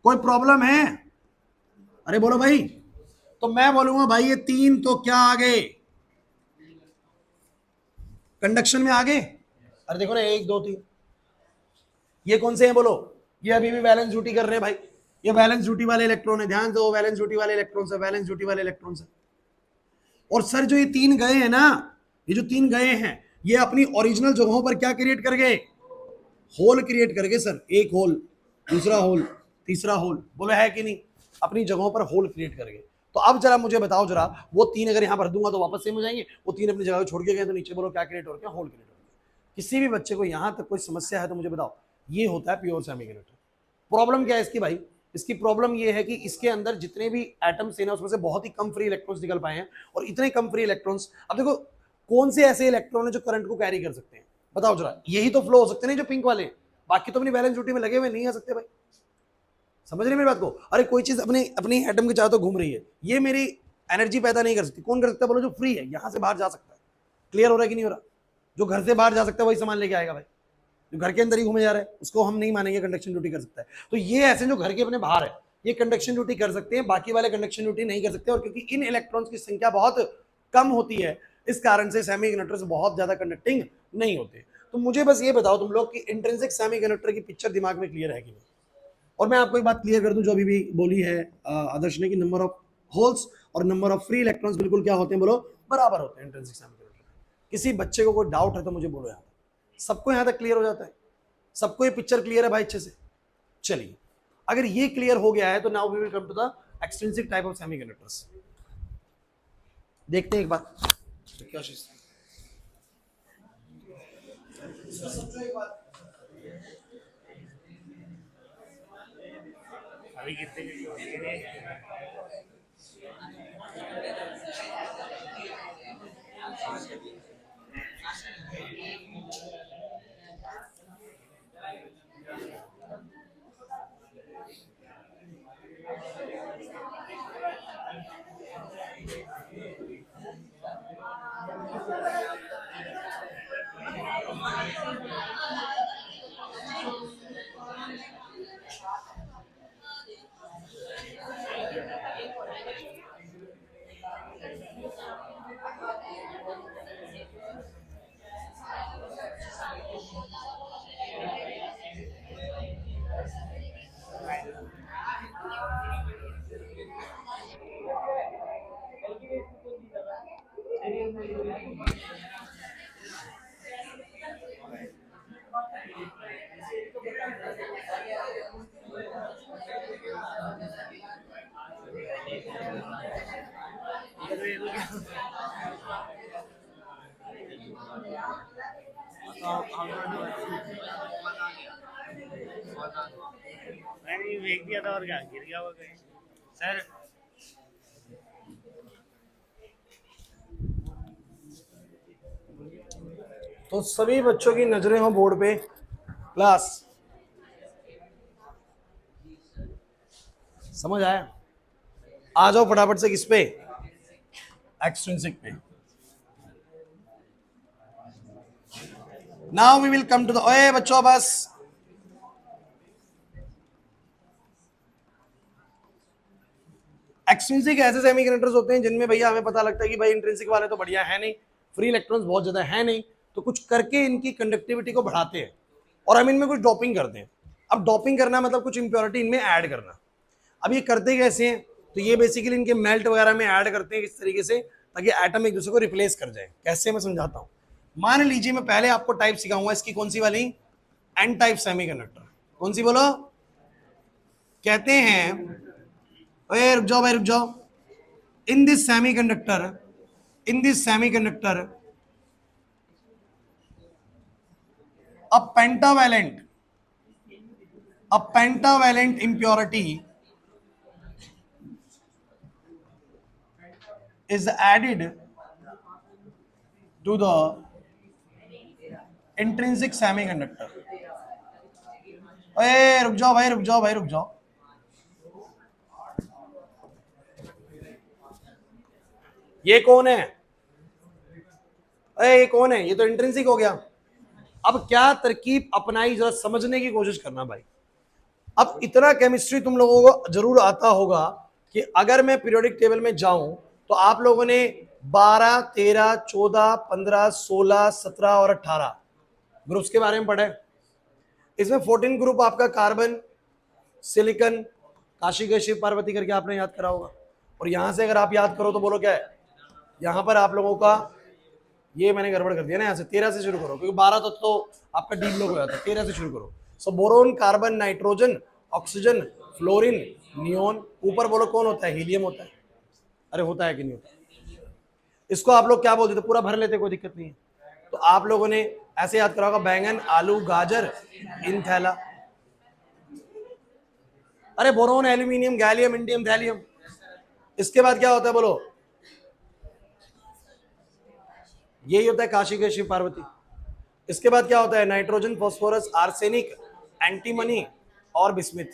कोई प्रॉब्लम है? अरे बोलो भाई। तो मैं बोलूंगा भाई ये 3 तो क्या आ गए, कंडक्शन में आ गए। अरे देखो ना, 1 2 3, ये कौन से हैं बोलो? ये अभी भी वैलेंस ड्यूटी कर रहे हैं भाई। ये वैलेंस ड्यूटी वाले इलेक्ट्रॉन है, ध्यान दो, वैलेंस ड्यूटी वाले इलेक्ट्रॉन है, वैलेंस ड्यूटी वाले इलेक्ट्रॉन है। और सर जो ये 3 गए हैं ना, ये जो 3 गए हैं, ये अपनी ओरिजिनल जगहों पर क्या क्रिएट कर गए, होल क्रिएट कर गए सर। एक होल, दूसरा होल, तीसरा होल, बोले है कि नहीं? अपनी जगहों पर होल क्रिएट कर गए। तो अब जरा मुझे बताओ जरा, वो 3 अगर यहां भर दूंगा तो वापस सेम हो जाएंगे, वो 3 अपनी जगह छोड़ के गए तो नीचे बोलो क्या क्रिएट हो गया, होल क्रिएट हो गया। किसी भी बच्चे को यहां तक कोई समस्या है तो मुझे बताओ। ये होता है प्योर सेमीकंडक्टर। प्रॉब्लम क्या है इसकी भाई? इसकी प्रॉब्लम ये है कि इसके अंदर जितने भी एटम्स हैं उसमें से बहुत ही कम फ्री इलेक्ट्रॉन्स निकल पाए हैं। और इतने कम फ्री इलेक्ट्रॉन्स, अब देखो कौन से ऐसे इलेक्ट्रॉन है जो करंट को कैरी कर सकते हैं, बताओ जरा। यही तो फ्लो हो सकते हैं जो पिंक वाले, बाकी तो अपनी बैलेंस ड्यूटी में लगे हुए नहीं आ सकते भाई। समझ रहे मेरी बात को? अरे कोई चीज अपने अपनी एटम के चारों तो घूम रही है, ये मेरी एनर्जी पैदा नहीं कर सकती। कौन कर सकता है बोलो? जो फ्री है, यहां से बाहर जा सकता है। क्लियर हो रहा है कि नहीं हो रहा? जो घर से बाहर जा सकता है वही सामान लेके आएगा भाई। जो घर के अंदर ही घूमे जा रहा है उसको हम नहीं मानेंगे कंडक्शन ड्यूटी कर सकता है। तो ये ऐसे जो घर के अपने बाहर है, ये कंडक्शन ड्यूटी कर सकते हैं, बाकी वाले कंडक्शन ड्यूटी नहीं कर सकते। और क्योंकि इन इलेक्ट्रॉन्स की संख्या बहुत कम होती है, इस कारण से सेमीकंडक्टर्स बहुत ज्यादा कंडक्टिंग नहीं होते। तो मुझे बस ये बताओ तुम लोग कि इंट्रिंसिक सेमीकंडक्टर की पिक्चर दिमाग में क्लियर है कि नहीं? और मैं आपको एक बात क्लियर कर दूं, जो अभी भी बोली है आदर्श ने, कि नंबर ऑफ होल्स और नंबर ऑफ फ्री इलेक्ट्रॉन्स बिल्कुल क्या होते हैं बोलो, बराबर होते हैं इंट्रिंसिक सेमीकंडक्टर। किसी बच्चे को कोई डाउट है तो मुझे बोलो। यहाँ सबको यहाँ तक क्लियर हो जाता है? सबको ये पिक्चर क्लियर है भाई अच्छे से? चलिए, अगर ये क्लियर हो गया है तो now we will come to the extrinsic type of semiconductors. देखते हैं एक बार क्या चीज। अभी कितने मैंने फेंक दिया था और क्या गिर गया वो कहीं सर। तो सभी बच्चों की नजरें हो बोर्ड पे। क्लास समझ आया? आ जाओ फटाफट से किस पे, एक्सट्रिंसिक पे। Now we will come to the, ओए बच्चों बस। एक्सट्रिंसिक ऐसे सेमीकंडक्टर्स होते हैं जिनमें भैया हमें पता लगता है कि भाई इंट्रिंसिक वाले तो बढ़िया है नहीं, फ्री इलेक्ट्रॉन्स बहुत ज्यादा है नहीं, तो कुछ करके इनकी कंडक्टिविटी को बढ़ाते हैं और हम इनमें कुछ डॉपिंग करते हैं। अब डॉपिंग करना मतलब कुछ इंप्योरिटी इनमें ऐड करना। अब ये करते कैसे हैं? तो ये बेसिकली इनके मेल्ट वगैरह में ऐड करते हैं इस तरीके से ताकि एटम एक दूसरे को रिप्लेस कर जाए। कैसे, मैं समझाता हूँ। मान लीजिए मैं पहले आपको टाइप सिखाऊंगा इसकी, कौन सी वाली, एन टाइप सेमीकंडक्टर। कौन सी बोलो? कहते हैं, ओए रुक जाओ भाई रुक जाओ। In this semiconductor, in this semiconductor a pentavalent, a pentavalent impurity is added to the intrinsic semiconductor। अरे रुक जाओ भाई रुक जाओ भाई रुक जाओ। ये कौन है? अरे ये कौन है? ये तो इंट्रिंसिक हो गया। अब क्या तरकीब अपनाई, जरा समझने की कोशिश करना भाई। अब इतना केमिस्ट्री तुम लोगों को जरूर आता होगा कि अगर मैं पीरियोडिक टेबल में जाऊं तो आप लोगों ने 12, 13, 14, 15, 16, 17 और 18 ग्रुप्स के बारे में पढ़ा है। इसमें 14 ग्रुप आपका कार्बन, सिलिकॉन, काशी के शिव पार्वती करके आपने याद करा होगा। और यहां से अगर आप याद करो तो बोलो क्या है, यहां पर आप लोगों का, ये मैंने गड़बड़ कर दिया ना, यहाँ से 13 से शुरू करो क्योंकि 12 तो आपका डी ब्लॉक हो जाता है। 13 से शुरू करो। So boron, carbon, nitrogen, oxygen, fluorine, neon. ऊपर बोलो कौन होता है? हीलियम होता है। अरे होता है कि नहीं होता? इसको आप लोग क्या बोलते थे? पूरा भर लेते, कोई दिक्कत नहीं है। तो आप लोगों ने ऐसे याद करा होगा, बैंगन, आलू, गाजर, इन थैला। अरे boron, aluminium, gallium, indium, thallium. इसके बाद क्या होता है बोलो? यही होता है काशी के शिव पार्वती। इसके बाद क्या होता है? नाइट्रोजन, फास्फोरस, आर्सेनिक, एंटीमनी और बिस्मिथ।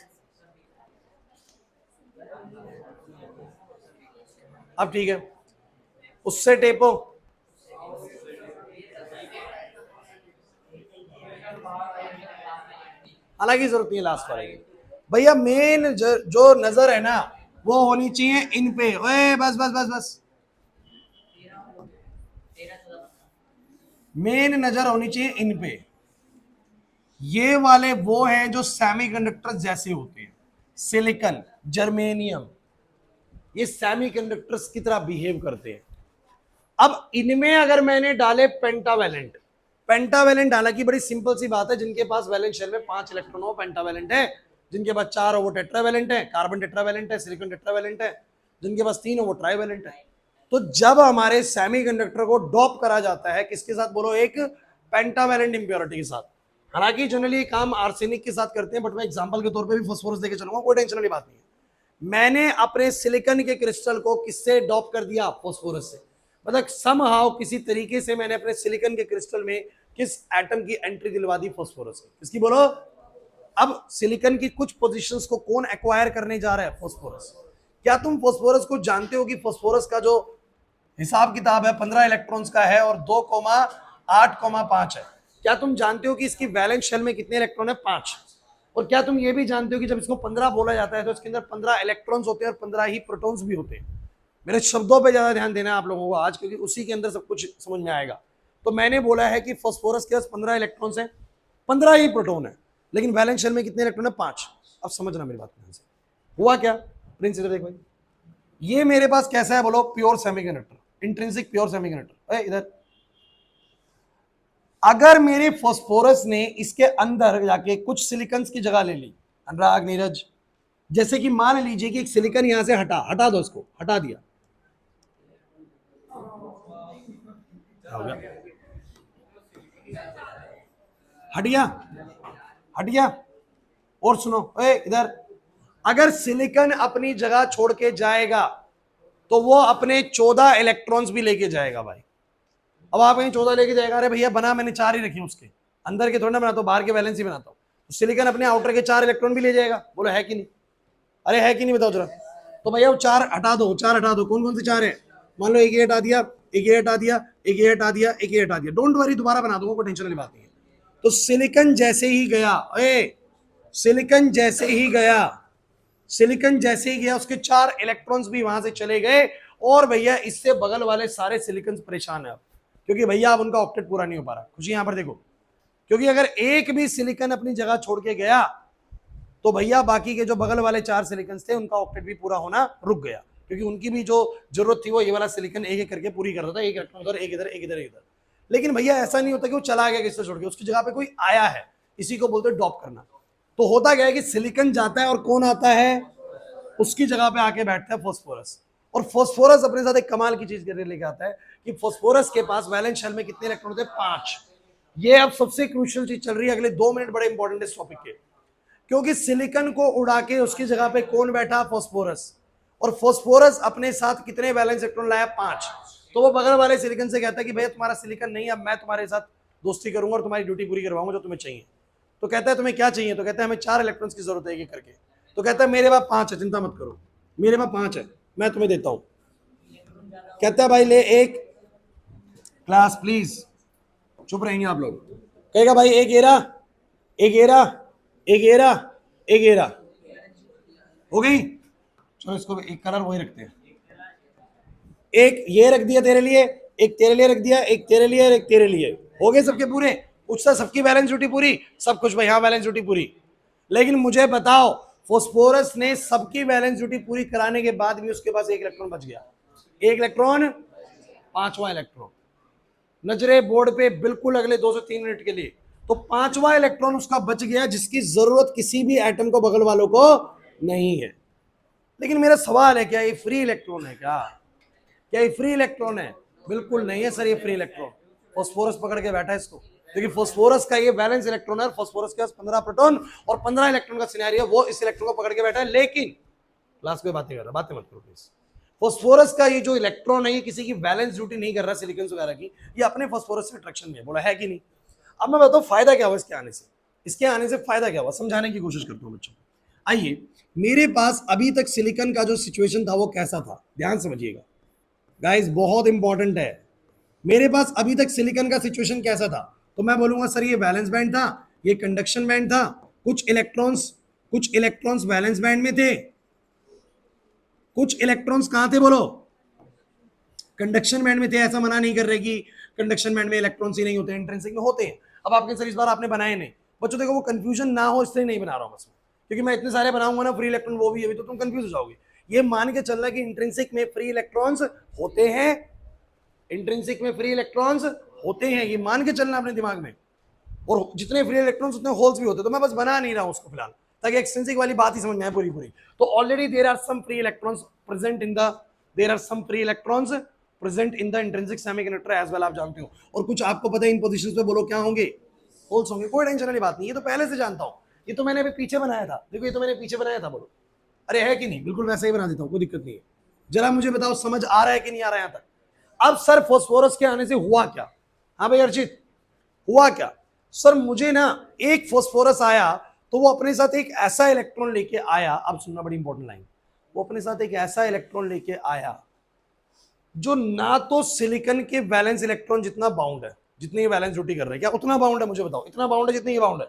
अब ठीक है, उससे टेपो। हालांकि जरूरत नहीं है लास्ट वाले की। भैया मेन जो नजर है ना वो होनी चाहिए इन पे। ओए बस बस बस बस, मेन नजर होनी चाहिए इन पे। ये वाले वो हैं जो सेमीकंडक्टर जैसे होते हैं, सिलिकॉन, जर्मेनियम, ये सेमीकंडक्टर्स की तरह बिहेव करते हैं। अब इनमें अगर मैंने डाले पेंटावेलेंट, पेंटावेलेंट हालांकि बड़ी सिंपल सी बात है, जिनके पास वैलेंस शेल में 5 इलेक्ट्रॉन हो पेंटावेलेंट है, जिनके पास 4 हो वो टेट्रावेलेंट है, कार्बन टेट्रावेलेंट है, सिलिकॉन टेट्रावेलेंट है, जिनके पास 3 हो वो ट्राइवेलेंट है। तो जब हमारे सेमीकंडक्टर को डॉप करा जाता है किसके साथ बोलो? एक पेंटावेलेंट इंप्योरिटी के साथ। हालांकि जनरली काम आर्सेनिक के साथ करते हैं, बट मैं एग्जांपल के तौर पे भी फास्फोरस देके चलूंगा, कोई टेंशन वाली बात नहीं है। मैंने अपने सिलिकॉन के क्रिस्टल को किससे डॉप कर दिया? फास्फोरस से। मतलब समहाउ किसी तरीके से मैंने अपने सिलिकॉन के क्रिस्टल में किस एटम की एंट्री दिलवा दी? फास्फोरस की। किसकी बोलो? अब सिलिकॉन की कुछ पोजीशंस को कौन एक्वायर करने जा रहा है? फास्फोरस। क्या तुम फास्फोरस को जानते हो कि फास्फोरस का जो हिसाब किताब है 15 इलेक्ट्रॉन्स का है और 2,8,5 है। क्या तुम जानते हो कि इसकी वैलेंस शेल में कितने इलेक्ट्रॉन है? 5। और क्या तुम ये भी जानते हो कि जब इसको 15 बोला जाता है तो इसके अंदर 15 इलेक्ट्रॉन्स होते हैं और 15 ही प्रोटॉन्स भी होते हैं। मेरे शब्दों पे ज्यादा ध्यान देना है आप लोगों को आज, क्योंकि उसी के अंदर सब कुछ समझ में आएगा। तो मैंने बोला है कि फास्फोरस के पास 15 इलेक्ट्रॉन्स हैं, 15 ही प्रोटॉन है, लेकिन वैलेंस शेल में कितने इलेक्ट्रॉन है? 5। अब समझना मेरी बात ध्यान से। हुआ क्या प्रिंस? इधर देख भाई, ये मेरे पास कैसा है बोलो? Pure semiconductor, intrinsic pure semiconductor. इधर अगर मेरे फास्फोरस ने इसके अंदर जाके कुछ सिलिकॉन्स की जगह ले ली, अनुराग, नीरज, जैसे कि मान लीजिए कि एक सिलिकॉन यहां से हटा दो, इसको हटा दिया, हो गया, हट गया, हट गया। और सुनो इधर, अगर सिलिकॉन अपनी जगह छोड़ के जाएगा तो वो अपने 14 इलेक्ट्रॉन्स भी लेके जाएगा भाई। अब आप कहीं 14 लेके जाएगा, अरे भैया बना मैंने 4 ही रखी उसके अंदर के, थोड़ा ना बनाता हूं, बाहर के बैलेंस ही बनाता हूं, तो सिलिकॉन अपने आउटर के 4 इलेक्ट्रॉन भी ले जाएगा। बोलो है कि नहीं? अरे है कि नहीं बताओ जरा। तो भैया वो 4 हटा दो, 4 हटा दो। कौन कौन से 4 है? मान लो एक ये हटा दिया, एक ये हटा दिया, एक ये हटा दिया, एक ये हटा दिया। डोंट वरी, दोबारा बना दूंगा, कोई टेंशन वाली बात नहीं है। तो सिलिकॉन जैसे ही गया, सिलिकॉन जैसे ही गया, सिलिकॉन जैसे ही गया, उसके 4 इलेक्ट्रॉन्स भी वहां से चले गए। और भैया इससे बगल वाले सारे सिलिकॉन परेशान है अब, क्योंकि भैया अब उनका ऑक्टेट पूरा नहीं हो पा रहा। खुशी यहां पर देखो, क्योंकि अगर एक भी सिलिकॉन अपनी जगह छोड़ के गया तो भैया बाकी के जो बगल वाले 4 सिलिकॉन थे उनका ऑक्टेट भी पूरा होना रुक गया, क्योंकि उनकी भी जो जरूरत थी वो ये वाला सिलिकॉन एक एक करके पूरी कर रहा था। एक इलेक्ट्रॉन उधर, एक इधर, एक इधर, एक इधर। लेकिन भैया ऐसा नहीं होता कि वो चला गया किससे छोड़ के, उसकी जगह पे कोई आया है। इसी को बोलते हैं ड्रॉप करना। तो होता क्या है कि सिलिकॉन जाता है और कौन आता है? उसकी जगह पे आके बैठता है फास्फोरस। और फास्फोरस अपने साथ एक कमाल की चीज करके लेके आता है कि फास्फोरस के पास वैलेंस शेल में कितने इलेक्ट्रॉन होते हैं? 5। ये अब सबसे क्रूशियल चीज चल रही है, अगले 2 मिनट बड़े इंपॉर्टेंट है इस टॉपिक के, क्योंकि सिलिकॉन को उड़ा के उसकी जगह पे कौन बैठा? फास्फोरस। और फास्फोरस अपने साथ कितने वैलेंस इलेक्ट्रॉन लाया? 5। तो वो बगल वाले सिलिकॉन से कहता है कि भैया तुम्हारा सिलिकॉन नहीं, अब मैं तुम्हारे साथ दोस्ती करूंगा और तुम्हारी ड्यूटी पूरी करवाऊंगा जो तुम्हें चाहिए। तो कहता है तुम्हें क्या चाहिए? तो कहता है हमें 4 इलेक्ट्रॉन्स की जरूरत है एक करके। तो कहता है मेरे पास 5 है, चिंता मत करो, मेरे पास 5 है, मैं तुम्हें देता हूं। कहता है भाई ले एक। क्लास प्लीज चुप रहेंगे आप लोग। कहेगा भाई एक एरा, एक एरा, एक एरा, एक एरा। हो गई? चलो इसको एक कलर वही रखते हैं। एक ये रख दिया तेरे लिए, एक तेरे लिए रख दिया, एक तेरे लिए और एक तेरे लिए। हो गए सबके पूरे? उससे सबकी बैलेंस ड्यूटी पूरी, सब कुछ भाई, हाँ बैलेंस ड्यूटी पूरी। लेकिन मुझे बताओ, फास्फोरस ने सबकी बैलेंस ड्यूटी पूरी कराने के बाद भी उसके पास एक इलेक्ट्रॉन बच गया। एक इलेक्ट्रॉन, 5वां इलेक्ट्रॉन। नजरे बोर्ड पे बिल्कुल अगले 2 से 3 मिनट के लिए। तो 5वां इलेक्ट्रॉन उसका बच गया, जिसकी जरूरत किसी भी एटम को बगल वालों को नहीं है। लेकिन मेरा सवाल है, क्या ये फ्री इलेक्ट्रॉन है? क्या ये फ्री इलेक्ट्रॉन है? बिल्कुल नहीं है सर, ये फ्री इलेक्ट्रॉन। फास्फोरस पकड़ के बैठा है इसको, क्योंकि फास्फोरस का ये वैलेंस इलेक्ट्रॉन है। फास्फोरस के पास 15 प्रोटॉन और 15 इलेक्ट्रॉन का सिनेरियो, वो इस इलेक्ट्रॉन को पकड़ के बैठा है। लेकिन क्लास में बातें कर रहा, बातें मत करो प्लीज। फास्फोरस का ये जो इलेक्ट्रॉन है, ये किसी की बैलेंस ड्यूटी नहीं कर रहा सिलिकॉन वगैरह की, ये अपने फास्फोरस से अट्रैक्शन में। बोला है कि नहीं? अब मैं बताऊं फायदा क्या हुआ इसके आने से। इसके आने से फायदा क्या हुआ, समझाने की कोशिश करता हूं बच्चों। आइए, मेरे पास अभी तक सिलिकॉन का जो सिचुएशन था वो कैसा था, ध्यान समझिएगा गाइस, बहुत इंपॉर्टेंट है। मेरे पास अभी तक सिलिकॉन का सिचुएशन कैसा था? तो मैं बोलूंगा सर ये वैलेंस बैंड था, ये कंडक्शन बैंड था, कुछ इलेक्ट्रॉन्स वैलेंस बैंड में थे, कुछ इलेक्ट्रॉन्स कहां थे? बोलो, कंडक्शन बैंड में थे। ऐसा मना नहीं कर रहे कि कंडक्शन बैंड में इलेक्ट्रॉन्स ही नहीं होते, इंट्रिंसिक में होते हैं। अब आपके सर इस बार आपने बनाए नहीं बच्चों, देखो वो कंफ्यूजन ना हो इसलिए नहीं बना रहा हूं बस, क्योंकि मैं इतने सारे बनाऊंगा ना फ्री इलेक्ट्रॉन वो भी, अभी तो तुम कंफ्यूज हो जाओगे। ये मान के चलना कि इंट्रिंसिक में फ्री इलेक्ट्रॉन्स होते हैं, इंट्रिंसिक में फ्री इलेक्ट्रॉन्स होते हैं, ये मान के चलना अपने दिमाग में। और जितने फ्री इलेक्ट्रॉन्स उतने होल्स भी होते हैं। तो मैं बस बना नहीं रहा हूं उसको फिलहाल, ताकि एक्सटेंसिक वाली बात ही समझ में आए पूरी पूरी। तो already there are some free electrons present in the, there are some free electrons present in the intrinsic semiconductor as well, आप जानते हो। और कुछ आपको पता है इन पोजीशंस पे, बोलो क्या होंगे? होल्स होंगे। कोई टेंशन वाली बात नहीं, ये तो पहले से जानता हूं, ये तो मैंने अभी पीछे बनाया था। देखो ये तो मैंने पीछे बनाया था, बोलो अरे है कि नहीं? बिल्कुल वैसे ही बना देता हूं, कोई दिक्कत नहीं है। जरा मुझे बताओ समझ आ रहा है कि नहीं आ रहा है यहां तक? अब सर फास्फोरस के आने से हुआ क्या? हाँ भाई अर्जित, हुआ क्या? सर मुझे ना एक फास्फोरस आया तो वो अपने साथ एक ऐसा इलेक्ट्रॉन लेके आया, अब सुनना बड़ी इंपॉर्टेंट लाइन, वो अपने साथ एक ऐसा इलेक्ट्रॉन लेके आया जो ना तो सिलिकॉन के वैलेंस इलेक्ट्रॉन जितना बाउंड है, जितनी ये वैलेंस ड्यूटी कर रहे हैं। क्या उतना बाउंड है? मुझे बताओ, इतना बाउंड है जितने ये बाउंड है?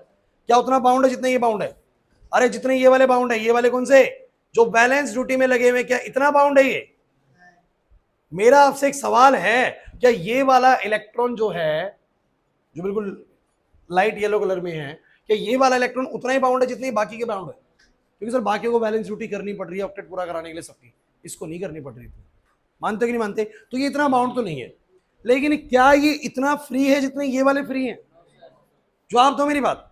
क्या उतना बाउंड है जितने ये बाउंड है? अरे जितने ये वाले बाउंड है, ये वाले कौन से जो बैलेंस ड्यूटी में लगे हुए, क्या इतना बाउंड है ये? मेरा आपसे एक सवाल है, क्या ये वाला इलेक्ट्रॉन जो है, जो बिल्कुल लाइट येलो कलर में है, क्या ये वाला इलेक्ट्रॉन उतना ही बाउंड है जितने बाकी के बाउंड है? क्योंकि सर बाकी को बैलेंस ड्यूटी करनी पड़ रही है ऑक्टेट पूरा कराने के लिए सबकी, इसको नहीं करनी पड़ रही थी। मानते कि नहीं मानते? तो ये इतना बाउंड तो नहीं है, लेकिन क्या ये इतना फ्री है जितने ये वाले फ्री हैं? जवाब दो मेरी बात।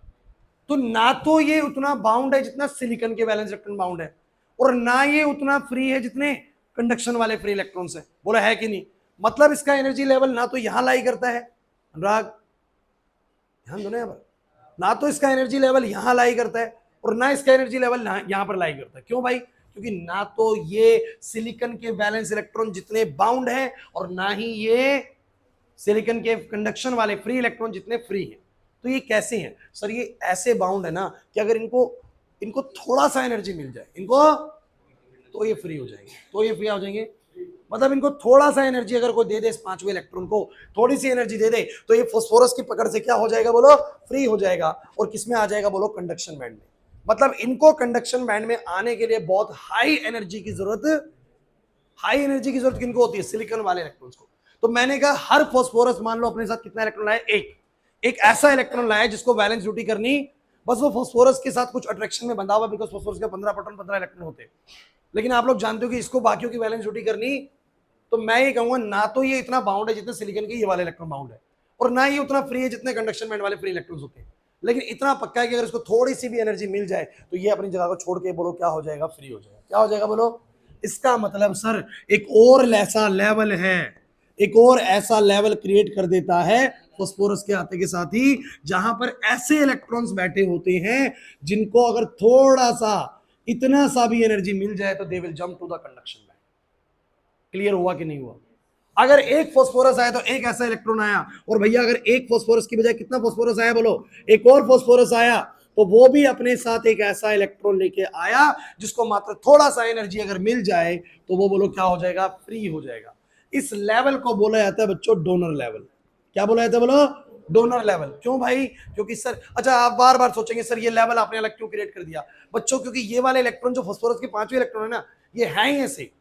तो ना तो ये उतना बाउंड है जितना सिलिकॉन के वैलेंस इलेक्ट्रॉन बाउंड है, और ना ये उतना फ्री है जितने कंडक्शन वाले फ्री इलेक्ट्रॉन्स है। बोला है कि नहीं? मतलब इसका एनर्जी लेवल ना तो यहां लाई करता है, अनुराग ध्यान दो ना, ना तो इसका एनर्जी लेवल यहां लाई करता है और ना इसका एनर्जी लेवल यहां पर लाई करता है। क्यों भाई? क्योंकि ना तो ये सिलिकॉन के वैलेंस इलेक्ट्रॉन जितने बाउंड हैं और ना ही ये सिलिकॉन के कंडक्शन वाले फ्री इलेक्ट्रॉन जितने फ्री हैं। तो ये कैसे हैं सर? ये ऐसे बाउंड है ना कि अगर इनको इनको थोड़ा सा एनर्जी मिल जाए इनको, तो ये फ्री हो जाएंगे। तो ये फ्री हो जाएंगे मतलब इनको थोड़ा सा एनर्जी अगर कोई दे दे, इस पांचवें इलेक्ट्रॉन को थोड़ी सी एनर्जी दे दे, तो ये फास्फोरस की पकड़ से क्या हो जाएगा बोलो? फ्री हो जाएगा। और किसमें आ जाएगा बोलो? कंडक्शन बैंड में। मतलब इनको कंडक्शन बैंड में आने के लिए बहुत हाई एनर्जी की जरूरत, हाई एनर्जी की जरूरत किनको होती है? सिलिकॉन वाले इलेक्ट्रॉन्स को। तो मैंने कहा हर फास्फोरस मान लो अपने साथ कितना इलेक्ट्रॉन लाया? एक ऐसा इलेक्ट्रॉन लाया जिसको वैलेंस ड्यूटी करनी, बस वो फास्फोरस के साथ कुछ अट्रैक्शन में बंधा हुआ, बिकॉज फास्फोरस के 15 प्रोटॉन 15 इलेक्ट्रॉन होते हैं। लेकिन आप लोग जानते हो कि इसको बाकियों की वैलेंस ड्यूटी करनी, तो मैं ये कहूंगा ना तो ये इतना बाउंड है जितने सिलिकॉन के ये वाले इलेक्ट्रॉन बाउंड है, और ना ही उतना फ्री है जितने कंडक्शन बैंड वाले फ्री इलेक्ट्रॉन्स होते हैं। लेकिन इतना पक्का है कि अगर इसको थोड़ी सी भी एनर्जी मिल जाए तो ये अपनी जगह को छोड़ के बोलो क्या हो जाएगा? फ्री हो जाएगा। क्या हो जाएगा बोलो? इसका मतलब सर एक और ऐसा लेवल है, एक और ऐसा लेवल क्रिएट कर देता है फास्फोरस के आते के साथ ही, जहां पर ऐसे इलेक्ट्रॉन्स बैठे होते हैं जिनको अगर थोड़ा सा इतना सा भी एनर्जी मिल जाए तो they will jump to the conduction band. Clear हुआ कि नहीं हुआ? अगर एक फास्फोरस आया तो एक ऐसा इलेक्ट्रॉन आया, और भैया अगर एक फास्फोरस की बजाय कितना फास्फोरस आया बोलो? एक और फास्फोरस आया, तो वो भी अपने साथ एक ऐसा इलेक्ट्रॉन लेके आया जिसको मात्र थोड़ा सा एनर्जी अगर मिल जाए तो वो बोलो क्या हो जाएगा? फ्री हो जाएगा। इस लेवल को बोला जाता है बच्चों डोनर लेवल। क्या बोला जाता है बोलो? Donor level. क्यों भाई? क्योंकि सर, अच्छा आप बार बार सोचेंगे सर ये लेवल आपने अलग क्यों क्रिएट कर दिया? बच्चों क्योंकि ये वाले इलेक्ट्रॉन जो फास्फोरस के पांचवें इलेक्ट्रॉन है ना, ये है ही ऐसे।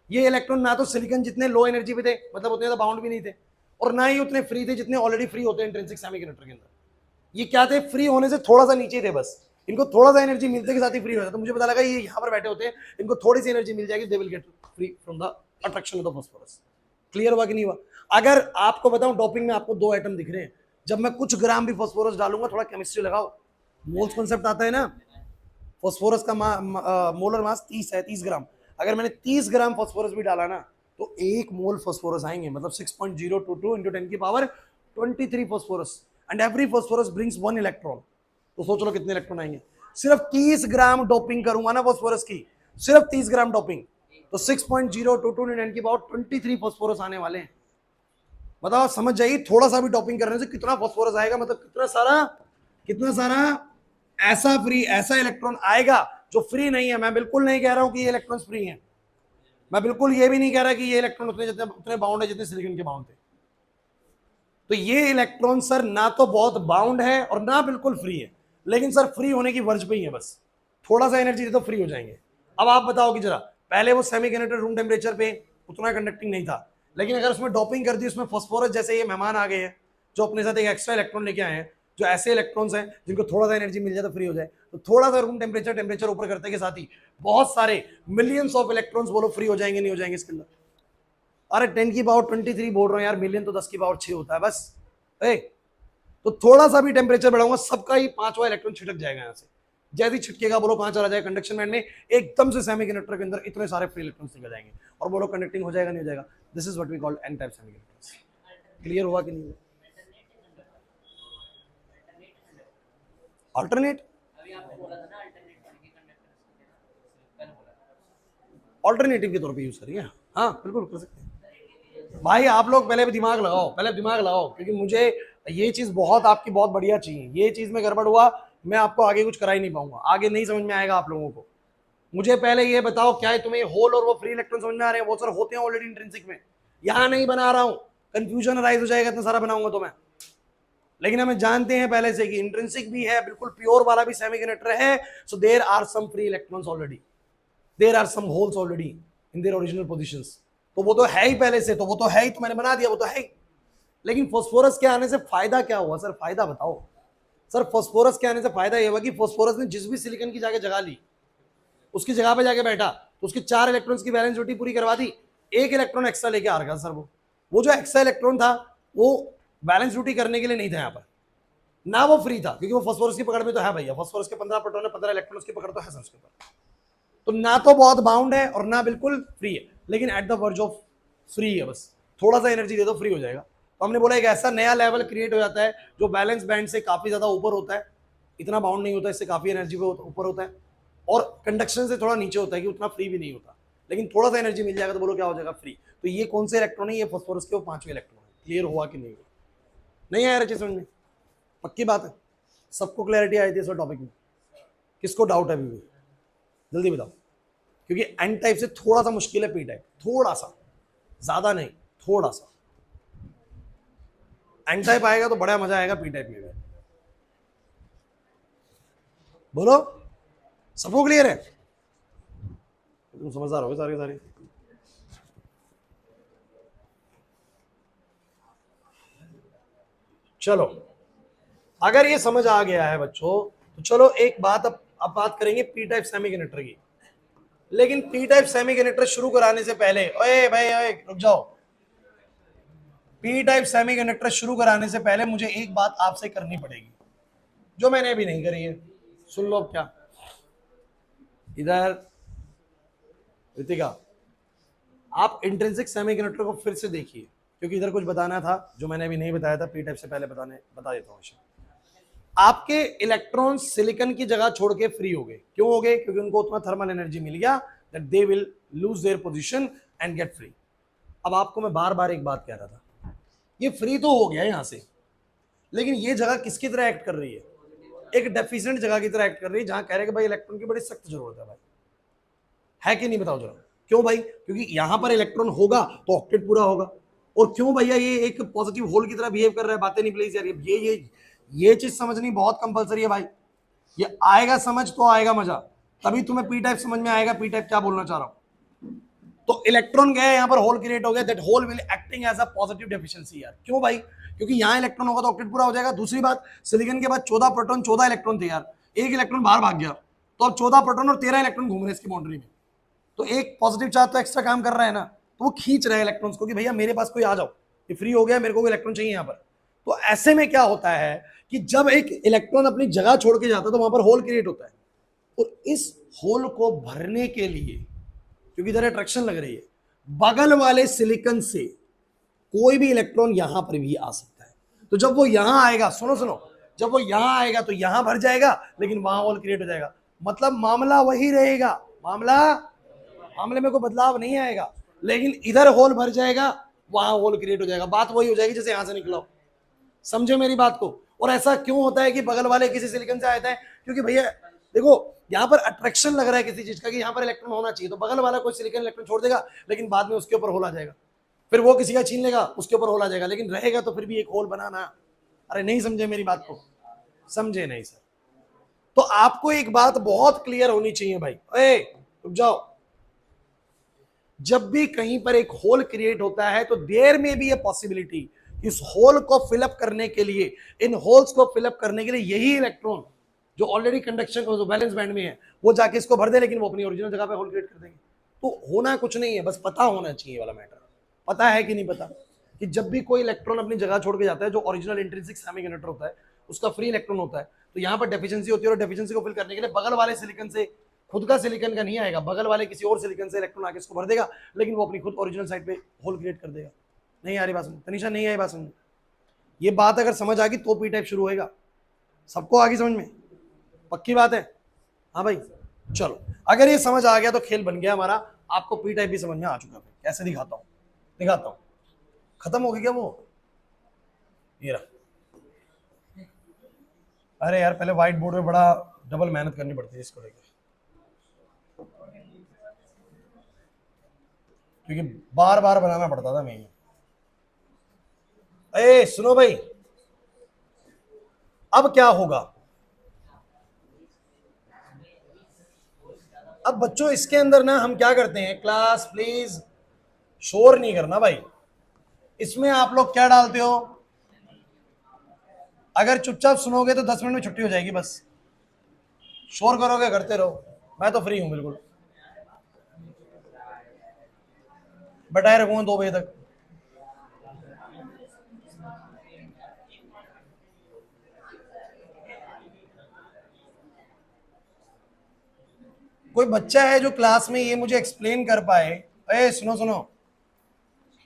ये इलेक्ट्रॉन ना तो सिलिकॉन जितने लो एनर्जी पे थे, मतलब उतने तो बाउंड भी नहीं थे, और ना ही उतने फ्री थे जितने ऑलरेडी फ्री होते हैं इंट्रिंसिक सेमीकंडक्टर के अंदर। ये क्या थे? फ्री होने से थोड़ा सा नीचे थे बस। इनको थोड़ा सा एनर्जी मिलते के साथ ही फ्री हो जाता। तो मुझे पता लगा ये यहाँ पर बैठे होते हैं, इनको थोड़ी सी एनर्जी मिल जाएगी, they will get free from the attraction of the phosphorus. Clear हुआ कि नहीं हुआ? अगर आपको बताऊं डोपिंग में आपको दो एटम दिख रहे हैं, जब मैं कुछ ग्राम भी फास्फोरस डालूंगा, थोड़ा केमिस्ट्री लगाओ, मोल्स कॉन्सेप्ट आता है ना, फास्फोरस का मोलर मास 30 है, 30 ग्राम। अगर मैंने 30 ग्राम फास्फोरस भी डाला ना तो 1 मोल फास्फोरस आएंगे, मतलब 6.022 into 10 की power 23 phosphorus, and every phosphorus brings 1 electron. तो सोच लो कितने इलेक्ट्रॉन आएंगे। सिर्फ 30 ग्राम डोपिंग करूंगा ना फास्फोरस की, सिर्फ 30 ग्राम डोपिंग, तो 6.022 into 10 की पावर 23 फास्फोरस आने वाले हैं। बताओ, समझ जाइए, थोड़ा सा भी डोपिंग करने से कितना फास्फोरस आएगा, मतलब कितना सारा ऐसा फ्री, ऐसा इलेक्ट्रॉन आएगा जो फ्री नहीं है। मैं बिल्कुल नहीं कह रहा हूं कि ये इलेक्ट्रॉन्स फ्री हैं, मैं बिल्कुल ये भी नहीं कह रहा कि ये इलेक्ट्रॉन उतने बाउंड है जितने सिलिकॉन के बाउंड थे। तो ये इलेक्ट्रॉन सर ना तो बहुत बाउंड है और ना बिल्कुल फ्री है, लेकिन सर फ्री होने की वर्ज पे ही है, बस थोड़ा सा एनर्जी दे तो फ्री हो जाएंगे। अब आप बताओ कि जरा, पहले वो सेमीकंडक्टर रूम टेम्परेचर पे उतना कंडक्टिंग नहीं था, लेकिन अगर उसमें डोपिंग कर दी, उसमें फास्फोरस जैसे ये मेहमान आ गए हैं जो अपने साथ एक एक्स्ट्रा इलेक्ट्रॉन लेके आए हैं, जो ऐसे इलेक्ट्रॉन्स हैं जिनको थोड़ा सा एनर्जी मिल जाए तो फ्री हो जाए, तो थोड़ा सा रूम टेम्परेचर ऊपर करते के साथ ही बहुत सारे मिलियंस ऑफ इलेक्ट्रॉन्स बोलो फ्री हो जाएंगे नहीं हो जाएंगे इसके अंदर? अरे 10 की पावर 23 बोल रहा हूं यार, मिलियन तो 10 की पावर 6 होता है बस। तो थोड़ा सा भी टेम्परेचर बढ़ाऊंगा, सबका ही पांचवा इलेक्ट्रॉन छिटक जाएगा यहाँ से। जैसे छिटकेगा बोलो कहां चला जाएगा? कंडक्शन बैंड में एकदम से सेमीकंडक्टर के अंदर इतने सारे फ्री इलेक्ट्रॉन्स निकल जाएंगे, और बोलो कंडक्टिंग हो जाएगा नहीं हो जाएगा? This is what we call N type semiconductors. Clear हुआ कि नहीं? अल्टरनेट, ऑल्टरनेटिव के तौर पे यूज करिए। हाँ बिल्कुल कर सकते हैं भाई। आप लोग पहले भी दिमाग लगाओ, क्योंकि मुझे ये चीज बहुत आपकी बहुत बढ़िया चाहिए। ये चीज में गड़बड़ हुआ, मैं आपको आगे कुछ करा ही नहीं पाऊंगा, आगे नहीं समझ में आएगा आप लोगों को। मुझे पहले ये बताओ, क्या है तुम्हें होल और वो फ्री इलेक्ट्रॉन समझ में आ रहे हैं? वो सर होते हैं ऑलरेडी इंट्रिंसिक में, यहां नहीं बना रहा हूं, कंफ्यूजन राइज हो जाएगा इतना सारा बनाऊंगा तो मैं। लेकिन हमें जानते हैं पहले से कि इंट्रिंसिक भी है, बिल्कुल प्योर वाला भी सेमीकंडक्टर है, so there are some free electrons already, there are some holes already in their original positions. तो वो तो है ही पहले से, तो वो तो है ही, तो मैंने बना दिया, वो तो है ही। लेकिन फास्फोरस के आने से फायदा क्या हुआ सर? फायदा बताओ सर। फास्फोरस के आने से फायदा ये हुआ कि फास्फोरस ने जिस भी सिलिकॉन की जगह ली, उसकी जगह पे जाके बैठा, तो उसके 4 इलेक्ट्रॉन्स की वैलेंस ड्यूटी पूरी करवा दी, 1 इलेक्ट्रॉन एक्स्ट्रा लेके आ रहा सर। वो जो एक्स्ट्रा इलेक्ट्रॉन था वो बैलेंस ड्यूटी करने के लिए नहीं था यहाँ पर, ना वो फ्री था, क्योंकि वो फास्फोरस की पकड़ में तो है भैया। फास्फोरस के 15 प्रोटॉन है, 15 इलेक्ट्रॉन्स की पकड़ तो है सर उसके ऊपर। तो ना तो बहुत बाउंड है और ना बिल्कुल फ्री है, लेकिन at the verge of free है, बस थोड़ा सा एनर्जी दे दो फ्री हो जाएगा। तो हमने बोला एक ऐसा नया लेवल क्रिएट हो जाता है जो बैलेंस बैंड से काफी ज्यादा ऊपर होता है, इतना बाउंड नहीं होता, इससे काफी एनर्जी ऊपर होता है, और कंडक्शन से थोड़ा नीचे होता है कि उतना फ्री भी नहीं होता, लेकिन थोड़ा सा एनर्जी मिल जाएगा तो बोलो क्या हो जाएगा, फ्री। तो ये कौन से इलेक्ट्रॉन है, ये फास्फोरस के वो 5वें इलेक्ट्रॉन है। क्लियर हुआ कि नहीं हुआ? नहीं आया रचे समझ में? पक्की बात है, सबको क्लैरिटी आई थी इस टॉपिक में? किसको डाउट है अभी भी? जल्दी बताओ, क्योंकि एन टाइप से थोड़ा सा मुश्किल है पी टाइप, थोड़ा सा, ज्यादा नहीं, थोड़ा सा। एन टाइप आएगा तो बड़ा मजा आएगा पी टाइप में भी। बोलो, सबको क्लियर है? तुम समझदार हो सारे सारे। चलो, अगर ये समझ आ गया है बच्चों, तो चलो एक बात अब बात करेंगे पी टाइप सेमीकंडक्टर की। लेकिन पी टाइप सेमीकंडक्टर शुरू कराने से पहले, ओए भाई ओए रुक जाओ, पी टाइप सेमीकंडक्टर शुरू कराने से पहले मुझे एक बात आपसे करनी पड़ेगी, जो मैंने अभी नहीं करी है। सुन लो अब क्या। इधर रितिका, आप इंट्रिंसिक सेमीकंडक्टर को फिर से देखिए, क्योंकि इधर कुछ बताना था जो मैंने अभी नहीं बताया था, पी टाइप से पहले बता देता हूँ। आपके इलेक्ट्रॉन सिलिकॉन की जगह छोड़ के फ्री हो गए। क्यों हो गए? क्योंकि उनको उतना थर्मल एनर्जी मिल गया that they will lose their position and get free. अब आपको मैं बार बार एक बात कह रहा था, ये फ्री तो हो गया यहां से, लेकिन ये जगह किसकी तरह एक्ट कर रही है? एक डेफिशिएंट जगह की तरह एक्ट कर रही है, जहां कह रहे हैं कि भाई इलेक्ट्रॉन की बड़ी सख्त जरूरत है भाई। है कि नहीं? बताओ जरा। क्यों भाई? क्योंकि यहां पर इलेक्ट्रॉन होगा तो ऑक्टेट पूरा होगा। और क्यों भैया ये एक पॉजिटिव होल की तरह बिहेव कर रहा है? बातें नहीं प्लीज यार, ये चीज समझनी बहुत कंपलसरी है भाई। ये आएगा समझ तो आएगा मजा, तभी तुम्हें पी टाइप समझ में आएगा, पी टाइप क्या बोलना चाह रहा हूं। तो इलेक्ट्रॉन गए, यहां पर होल क्रिएट हो गया, that hole will acting as a positive deficiency यार। क्यों भाई? क्योंकि यहां इलेक्ट्रॉन होगा तो ऑक्टेट पूरा हो जाएगा। दूसरी बात, सिलिकॉन के बाद 14 प्रोटॉन 14 इलेक्ट्रॉन थे यार, एक इलेक्ट्रॉन बाहर भाग गया, तो अब 14 प्रोटॉन और 13 इलेक्ट्रॉन घूम रहे हैं इसकी बाउंड्री में। तो एक पॉजिटिव चार्ज तो एक्स्ट्रा काम कर रहा है ना, तो वो खींच रहा है इलेक्ट्रॉन्स को कि भैया मेरे पास कोई आ जाओ, ये फ्री हो गया, मेरे को इलेक्ट्रॉन चाहिए यहाँ पर। तो ऐसे में क्या होता है कि जब एक इलेक्ट्रॉन अपनी जगह छोड़ के जाता है तो वहां पर होल क्रिएट होता है, और इस होल को भरने के लिए, क्योंकि इधर अट्रैक्शन लग रही है, बगल वाले सिलिकॉन से कोई भी इलेक्ट्रॉन यहां पर भी आ सकता है। तो जब वो यहां आएगा, सुनो सुनो, जब वो यहां आएगा तो यहां भर जाएगा, लेकिन वहां होल क्रिएट हो जाएगा। मतलब मामला वही रहेगा, मामले में कोई बदलाव नहीं आएगा, लेकिन इधर होल भर जाएगा, वहां होल क्रिएट हो जाएगा। बात वही हो जाएगी जैसे यहां से निकला हो। समझो मेरी बात को। और ऐसा क्यों होता है कि बगल वाले किसी सिलिकॉन से आते हैं? क्योंकि भैया देखो, यहाँ पर अट्रैक्शन लग रहा है किसी चीज का कि यहाँ पर इलेक्ट्रॉन होना चाहिए, तो बगल वाला कोई सिलिकॉन इलेक्ट्रॉन छोड़ देगा, लेकिन बाद में उसके ऊपर होल आ जाएगा। फिर वो किसी का छीन लेगा, उसके ऊपर होल आ जाएगा, लेकिन रहेगा तो फिर भी एक होल बनाना। अरे नहीं समझे मेरी बात को? समझे नहीं सर? तो आपको एक बात बहुत क्लियर होनी चाहिए भाई। ए रुक जाओ, जब भी कहीं पर एक होल क्रिएट होता है तो देयर में भी ये पॉसिबिलिटी, इस होल को फिलअप करने के लिए, इन होल्स को फिलअप करने के लिए यही इलेक्ट्रॉन जो ऑलरेडी कंडक्शन जो बैलेंस बैंड में है वो जाके इसको भर दे, लेकिन वो अपनी ओरिजिनल जगह पे होल क्रिएट कर देंगे। तो होना कुछ नहीं है, बस पता होना चाहिए वाला मैटर। पता है कि नहीं पता कि जब भी कोई इलेक्ट्रॉन अपनी जगह छोड़ के जाता है, जो ओरिजिनल इंट्रिंसिक सेमीकंडक्टर होता है उसका फ्री इलेक्ट्रॉन होता है, तो यहाँ पर डेफिशिएंसी होती है, और डेफिशिएंसी को फिल करने के लिए बगल वाले सिलिकॉन से, खुद का सिलिकॉन का नहीं आएगा, बगल वाले किसी और सिलिकॉन से इलेक्ट्रॉन आके इसको भर देगा, लेकिन वो अपनी खुद ओरिजिनल साइड पे होल क्रिएट कर देगा। नहीं आ रही बात समझ? तनिषा नहीं आई बात समझ? ये बात अगर समझ आ गई तो पी टाइप शुरू होएगा। सबको आगे समझ में? पक्की बात है? हाँ भाई चलो, अगर ये समझ आ गया तो खेल बन गया हमारा। आपको पी टाइप भी समझ में आ चुका है। कैसे दिखाता हूं, खत्म हो गया क्या वो? ये रहा। अरे यार पहले व्हाइट बोर्ड में बड़ा डबल मेहनत करनी पड़ती है इसको लेकर, क्योंकि बार बार बनाना पड़ता था मैं। ए सुनो भाई, अब क्या होगा? अब बच्चों इसके अंदर ना हम क्या करते हैं, क्लास प्लीज शोर नहीं करना भाई। इसमें आप लोग क्या डालते हो? अगर चुपचाप सुनोगे तो 10 मिनट में छुट्टी हो जाएगी, बस शोर करोगे करते रहो, मैं तो फ्री हूं बिल्कुल, बैठाए रखूंगा 2 बजे तक। कोई बच्चा है जो क्लास में ये मुझे एक्सप्लेन कर पाए? ए सुनो सुनो,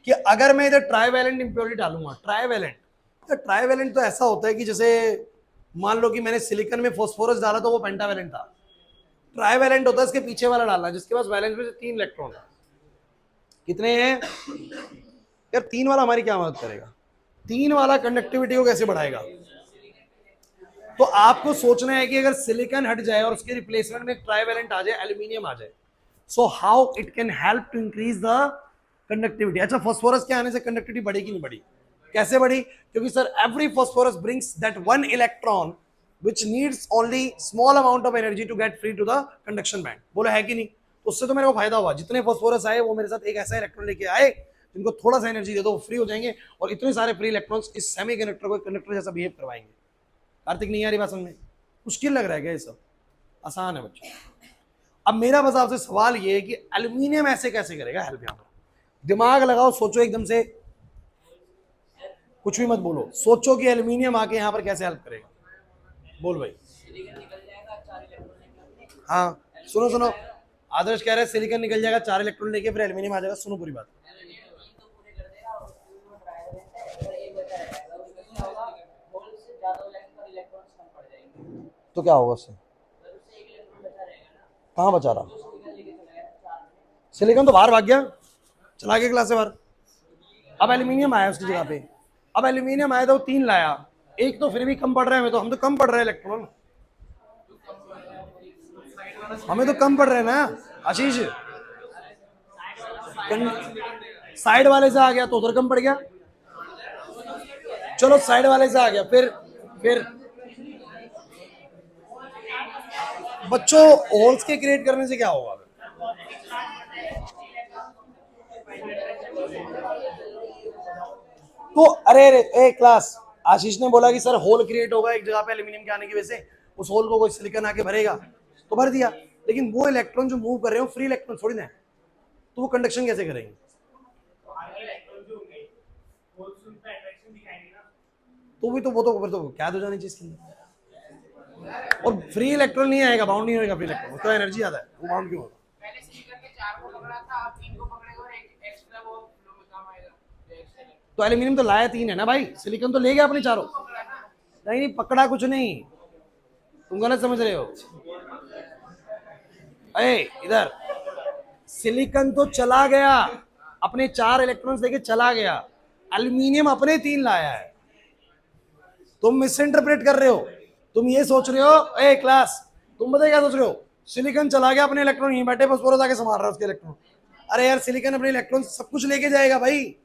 कि अगर मैं इधर ट्राईवैलेंट इंप्योरिटी डालूंगा, ट्राईवैलेंट तो ऐसा होता है कि जैसे मान लो कि मैंने सिलिकॉन में फॉस्फोरस डाला तो वो पेंटावैलेंट था। ट्राइवैलेंट होता है इसके पीछे वाला डालना, जिसके पास वैलेंस में से 3 इलेक्ट्रॉन है। कितने हैं यार? 3 वाला हमारी क्या मदद करेगा? 3 वाला कंडक्टिविटी को कैसे बढ़ाएगा? तो आपको सोचना है कि अगर सिलिकॉन हट जाए और उसके रिप्लेसमेंट में ट्राइवैलेंट आ जाए, एल्यूमिनियम आ जाए, so how it can help to increase the conductivity. अच्छा, फास्फोरस के आने से कंडक्टिविटी बढ़ेगी नहीं बढ़ी? कैसे बढ़ी? क्योंकि sir every phosphorus brings that one electron which needs only small amount of energy to get free to the conduction band। बोला है कि नहीं? तो उससे तो मेरे को फायदा हुआ, जितने फास्फोरस आए वो मेरे साथ एक ऐसा इलेक्ट्रॉन लेके आए जिनको थोड़ा सा एनर्जी दे दो, वो फ्री हो जाएंगे, और इतने सारे फ्री इलेक्ट्रॉन्स इस सेमीकंडक्टर को कंडक्टर जैसा बिहेव करवाएंगे। कार्तिक, नहीं आ रही बात समझ में? मुश्किल लग रहा है क्या ये सब? आसान है बच्चों। अब मेरा बस आपसे सवाल ये है कि एल्यूमिनियम ऐसे कैसे करेगा हेल्प? यहाँ पर दिमाग लगाओ, सोचो एकदम से, कुछ भी मत बोलो, सोचो कि एल्यूमिनियम आके यहाँ पर कैसे हेल्प करेगा। बोल भाई। हाँ सुनो सुनो, आदर्श कह रहे हैं सिलिकॉन निकल जाएगा 4 इलेक्ट्रॉन लेके, फिर एल्यूमिनियम आ जाएगा। सुनो पूरी बात। तो क्या होगा उससे? कहाँ बचा रहा? सिलिकॉन तो बाहर भाग गया, चला गया क्लास से बाहर। अब एल्यूमिनियम आया उसकी जगह पे। अब एल्यूमिनियम आया तो 3 लाया, एक तो फिर भी कम पड़ रहा है हमें, तो हम तो कम पड़ रहे हैं इलेक्ट्रॉन, हमें तो कम पड़ रहे हैं ना आशीष। साइड वाले से आ गया तो उधर कम पड़ गया। चलो साइड वाले से आ गया, फिर बच्चों होल्स के क्रिएट करने से क्या होगा? तो अरे ए क्लास, आशीष ने बोला कि सर होल क्रिएट होगा एक जगह पे एल्यूमिनियम के आने की वजह से, उस होल को कोई सिलिकॉन आके भरेगा, तो भर दिया। लेकिन वो इलेक्ट्रॉन जो मूव कर रहे हो फ्री इलेक्ट्रॉन थोड़ी ना, तो वो कंडक्शन कैसे करेंगे? तो भी तो वो तो कैद हो जानी चाहिए इसके लिए। और फ्री इलेक्ट्रॉन नहीं आएगा, बाउंड नहीं होगा फ्री इलेक्ट्रॉन, उसका एनर्जी ज्यादा है, वो बाउंड क्यों होगा? तो एल्यूमिनियम तो लाया 3 है ना भाई, सिलिकॉन तो ले गया अपने चारों। नहीं पकड़ा कुछ नहीं, तुम गलत समझ रहे हो। अरे इधर सिलिकॉन तो चला गया, अपने 4 इलेक्ट्रॉन्स लेके चला गया, एल्यूमिनियम अपने 3 लाया है। तुम मिस इंटरप्रेट कर रहे हो, तुम ये सोच रहे हो ए क्लास, तुम बताइए क्या सोच रहे हो? सिलिकॉन चला गया, अपने इलेक्ट्रॉन यहीं बैठे, फास्फोरस आके संभाल रहा है उसके इलेक्ट्रॉन। अरे यार सिलिकॉन अपने इलेक्ट्रॉन सब कुछ लेके जाएगा भाई,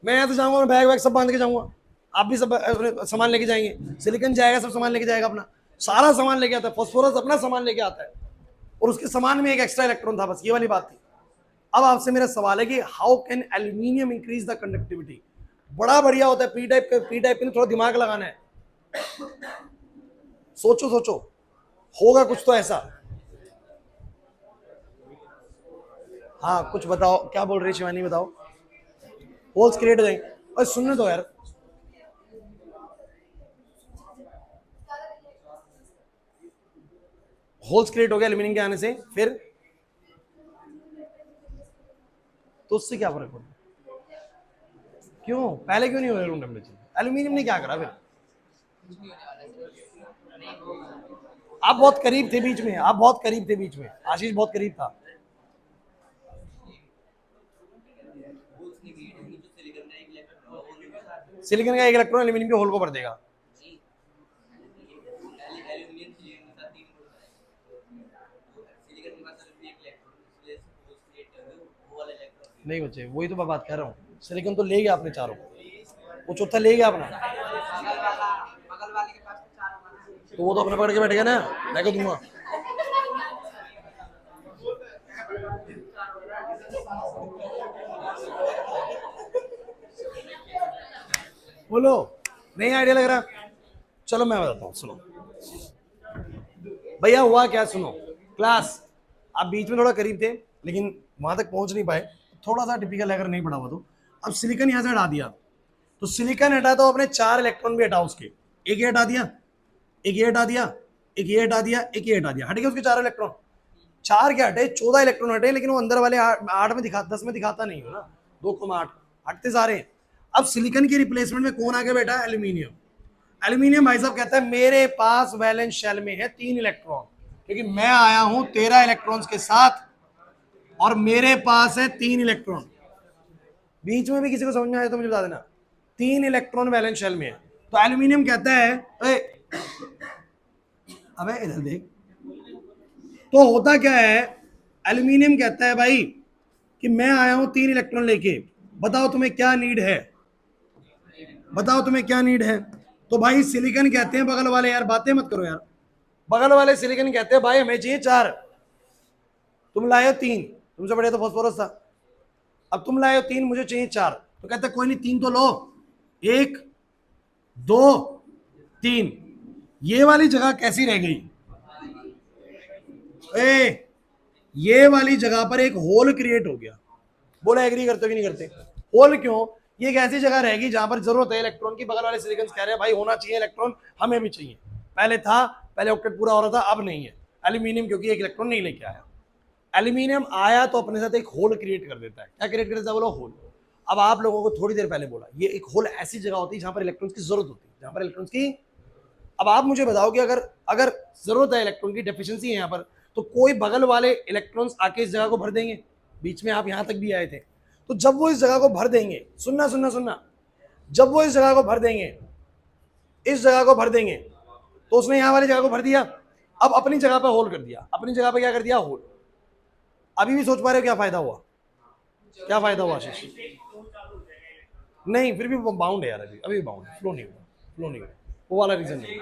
मैं यहाँ तो जाऊंगा, बैग वैग सब बांध के जाऊंगा, आप भी सब सामान लेके जाएंगे, सिलिकॉन जाएगा सब सामान लेके जाएगा, अपना सारा सामान लेके आता है, फास्फोरस अपना सामान लेके आता है, और उसके सामान में एक एक्स्ट्रा इलेक्ट्रॉन था, बस ये वाली बात थी। अब आपसे मेरा सवाल है कि how can aluminium increase the conductivity? बड़ा बढ़िया होता है पी टाइप के लिए थोड़ा दिमाग लगाना है, सोचो सोचो, होगा कुछ तो ऐसा। हाँ कुछ बताओ, क्या बोल रही शिवानी, बताओ। होल्स क्रिएट हो जाएंगे, और सुनने दो यार। होल्स क्रिएट हो गया एल्यूमिनियम के आने से, फिर तो उससे क्या फर्क पड़ता? क्यों पहले क्यों नहीं हो रहा रूम टेम्परेचर? एल्यूमिनियम ने क्या करा फिर? आप बहुत करीब थे बीच में, आप बहुत करीब थे बीच में, आशीष बहुत करीब था। सिलिकॉन का एक इलेक्ट्रॉन एल्यूमिनियम के होल को भर देगा। नहीं बच्चे, वही तो मैं बात कर रहा हूँ, सिलिकॉन तो ले गया अपने चारों, वो चौथा ले गया अपना, तो वो तो अपने पकड़ के बैठेगा ना, मैं को दूंगा। बोलो, नहीं आइडिया लग रहा? चलो मैं बताता हूँ, सुनो भैया हुआ क्या, सुनो क्लास, आप बीच में थोड़ा करीब थे लेकिन वहां तक पहुंच नहीं पाए, थोड़ा सा टिपिकल अगर नहीं पड़ा हुआ तो। अब सिलिकॉन यहां से हटा दिया, तो सिलिकॉन हटा तो अपने 4 इलेक्ट्रॉन भी हटाओ उसके, एक ये हटा दिया, एक ये हटा दिया, एक ये हटा दिया, एक ये हटा दिया, हट गए उसके 4 इलेक्ट्रॉन। 4 क्या हटे, 14 इलेक्ट्रॉन हटे, लेकिन वो अंदर वाले 8 में दिखा, 10 में दिखाता नहीं हो ना, 2,8 हटते सारे हैं। अब सिलिकॉन के रिप्लेसमेंट में कौन आके बैठा है? एल्यूमिनियम। एल्यूमिनियम भाई साहब कहता है मेरे पास वैलेंस शेल में है 3 इलेक्ट्रॉन, क्योंकि मैं आया हूं 13 इलेक्ट्रॉन्स के साथ और मेरे पास है 3 इलेक्ट्रॉन। बीच में भी किसी को समझ में आया तो मुझे बता देना। 3 इलेक्ट्रॉन वैलेंस शेल में है। तो एल्यूमिनियम कहता है अबे इधर देख, तो होता क्या है, एल्यूमिनियम कहता है भाई कि मैं आया हूं 3 इलेक्ट्रॉन लेके, बताओ तुम्हें क्या नीड है, बताओ तुम्हें क्या नीड है। तो भाई सिलिकॉन कहते हैं बगल वाले, यार बातें मत करो यार, बगल वाले सिलिकॉन कहते हैं भाई हमें चाहिए 4, तुम लाए हो 3, तुमसे बढ़िया तो फास्फोरस था, अब तुम लाए हो 3, मुझे चाहिए 4। तो कहते हैं कोई नहीं 3 तो लो, 1 2 3। ये वाली जगह कैसी रह गई, ये वाली जगह पर एक होल क्रिएट हो गया। बोला एग्री करते हो कि नहीं करते? होल क्यों? ये एक ऐसी जगह रहेगी जहां पर जरूरत है इलेक्ट्रॉन की। बगल वाले सिलिकॉन कह रहे हैं भाई होना चाहिए इलेक्ट्रॉन, हमें भी चाहिए। पहले था, पहले ऑक्टेट पूरा हो रहा था, अब नहीं है। एल्यूमिनियम क्योंकि एक इलेक्ट्रॉन नहीं लेके आया, एल्यूमिनियम आया तो अपने साथ एक होल क्रिएट कर देता है। क्या क्रिएट कर देता है? बोलो होल। अब आप लोगों को थोड़ी देर पहले बोला, ये एक होल ऐसी जगह होती है जहां पर इलेक्ट्रॉन्स की जरूरत होती है, जहां पर इलेक्ट्रॉन्स की। अब आप मुझे बताओ कि अगर अगर जरूरत है इलेक्ट्रॉन की, डेफिशिएंसी है यहाँ पर, तो कोई बगल वाले इलेक्ट्रॉन्स आके इस जगह को भर देंगे। बीच में आप यहां तक भी आए थे, तो जब वो इस जगह को भर देंगे, सुनना सुनना सुनना, जब वो इस जगह को भर देंगे, इस जगह को भर देंगे, तो उसने यहां वाली जगह को भर दिया, अब अपनी जगह पर होल कर दिया। अपनी जगह पर क्या कर दिया? होल। अभी भी सोच पा रहे हो क्या फायदा हुआ? क्या फायदा हुआ आशीष? नहीं, फिर भी बाउंड है यार, अभी भी बाउंड, फ्लो नहीं हुआ, फ्लो नहीं हुआ, वो वाला रीजन नहीं।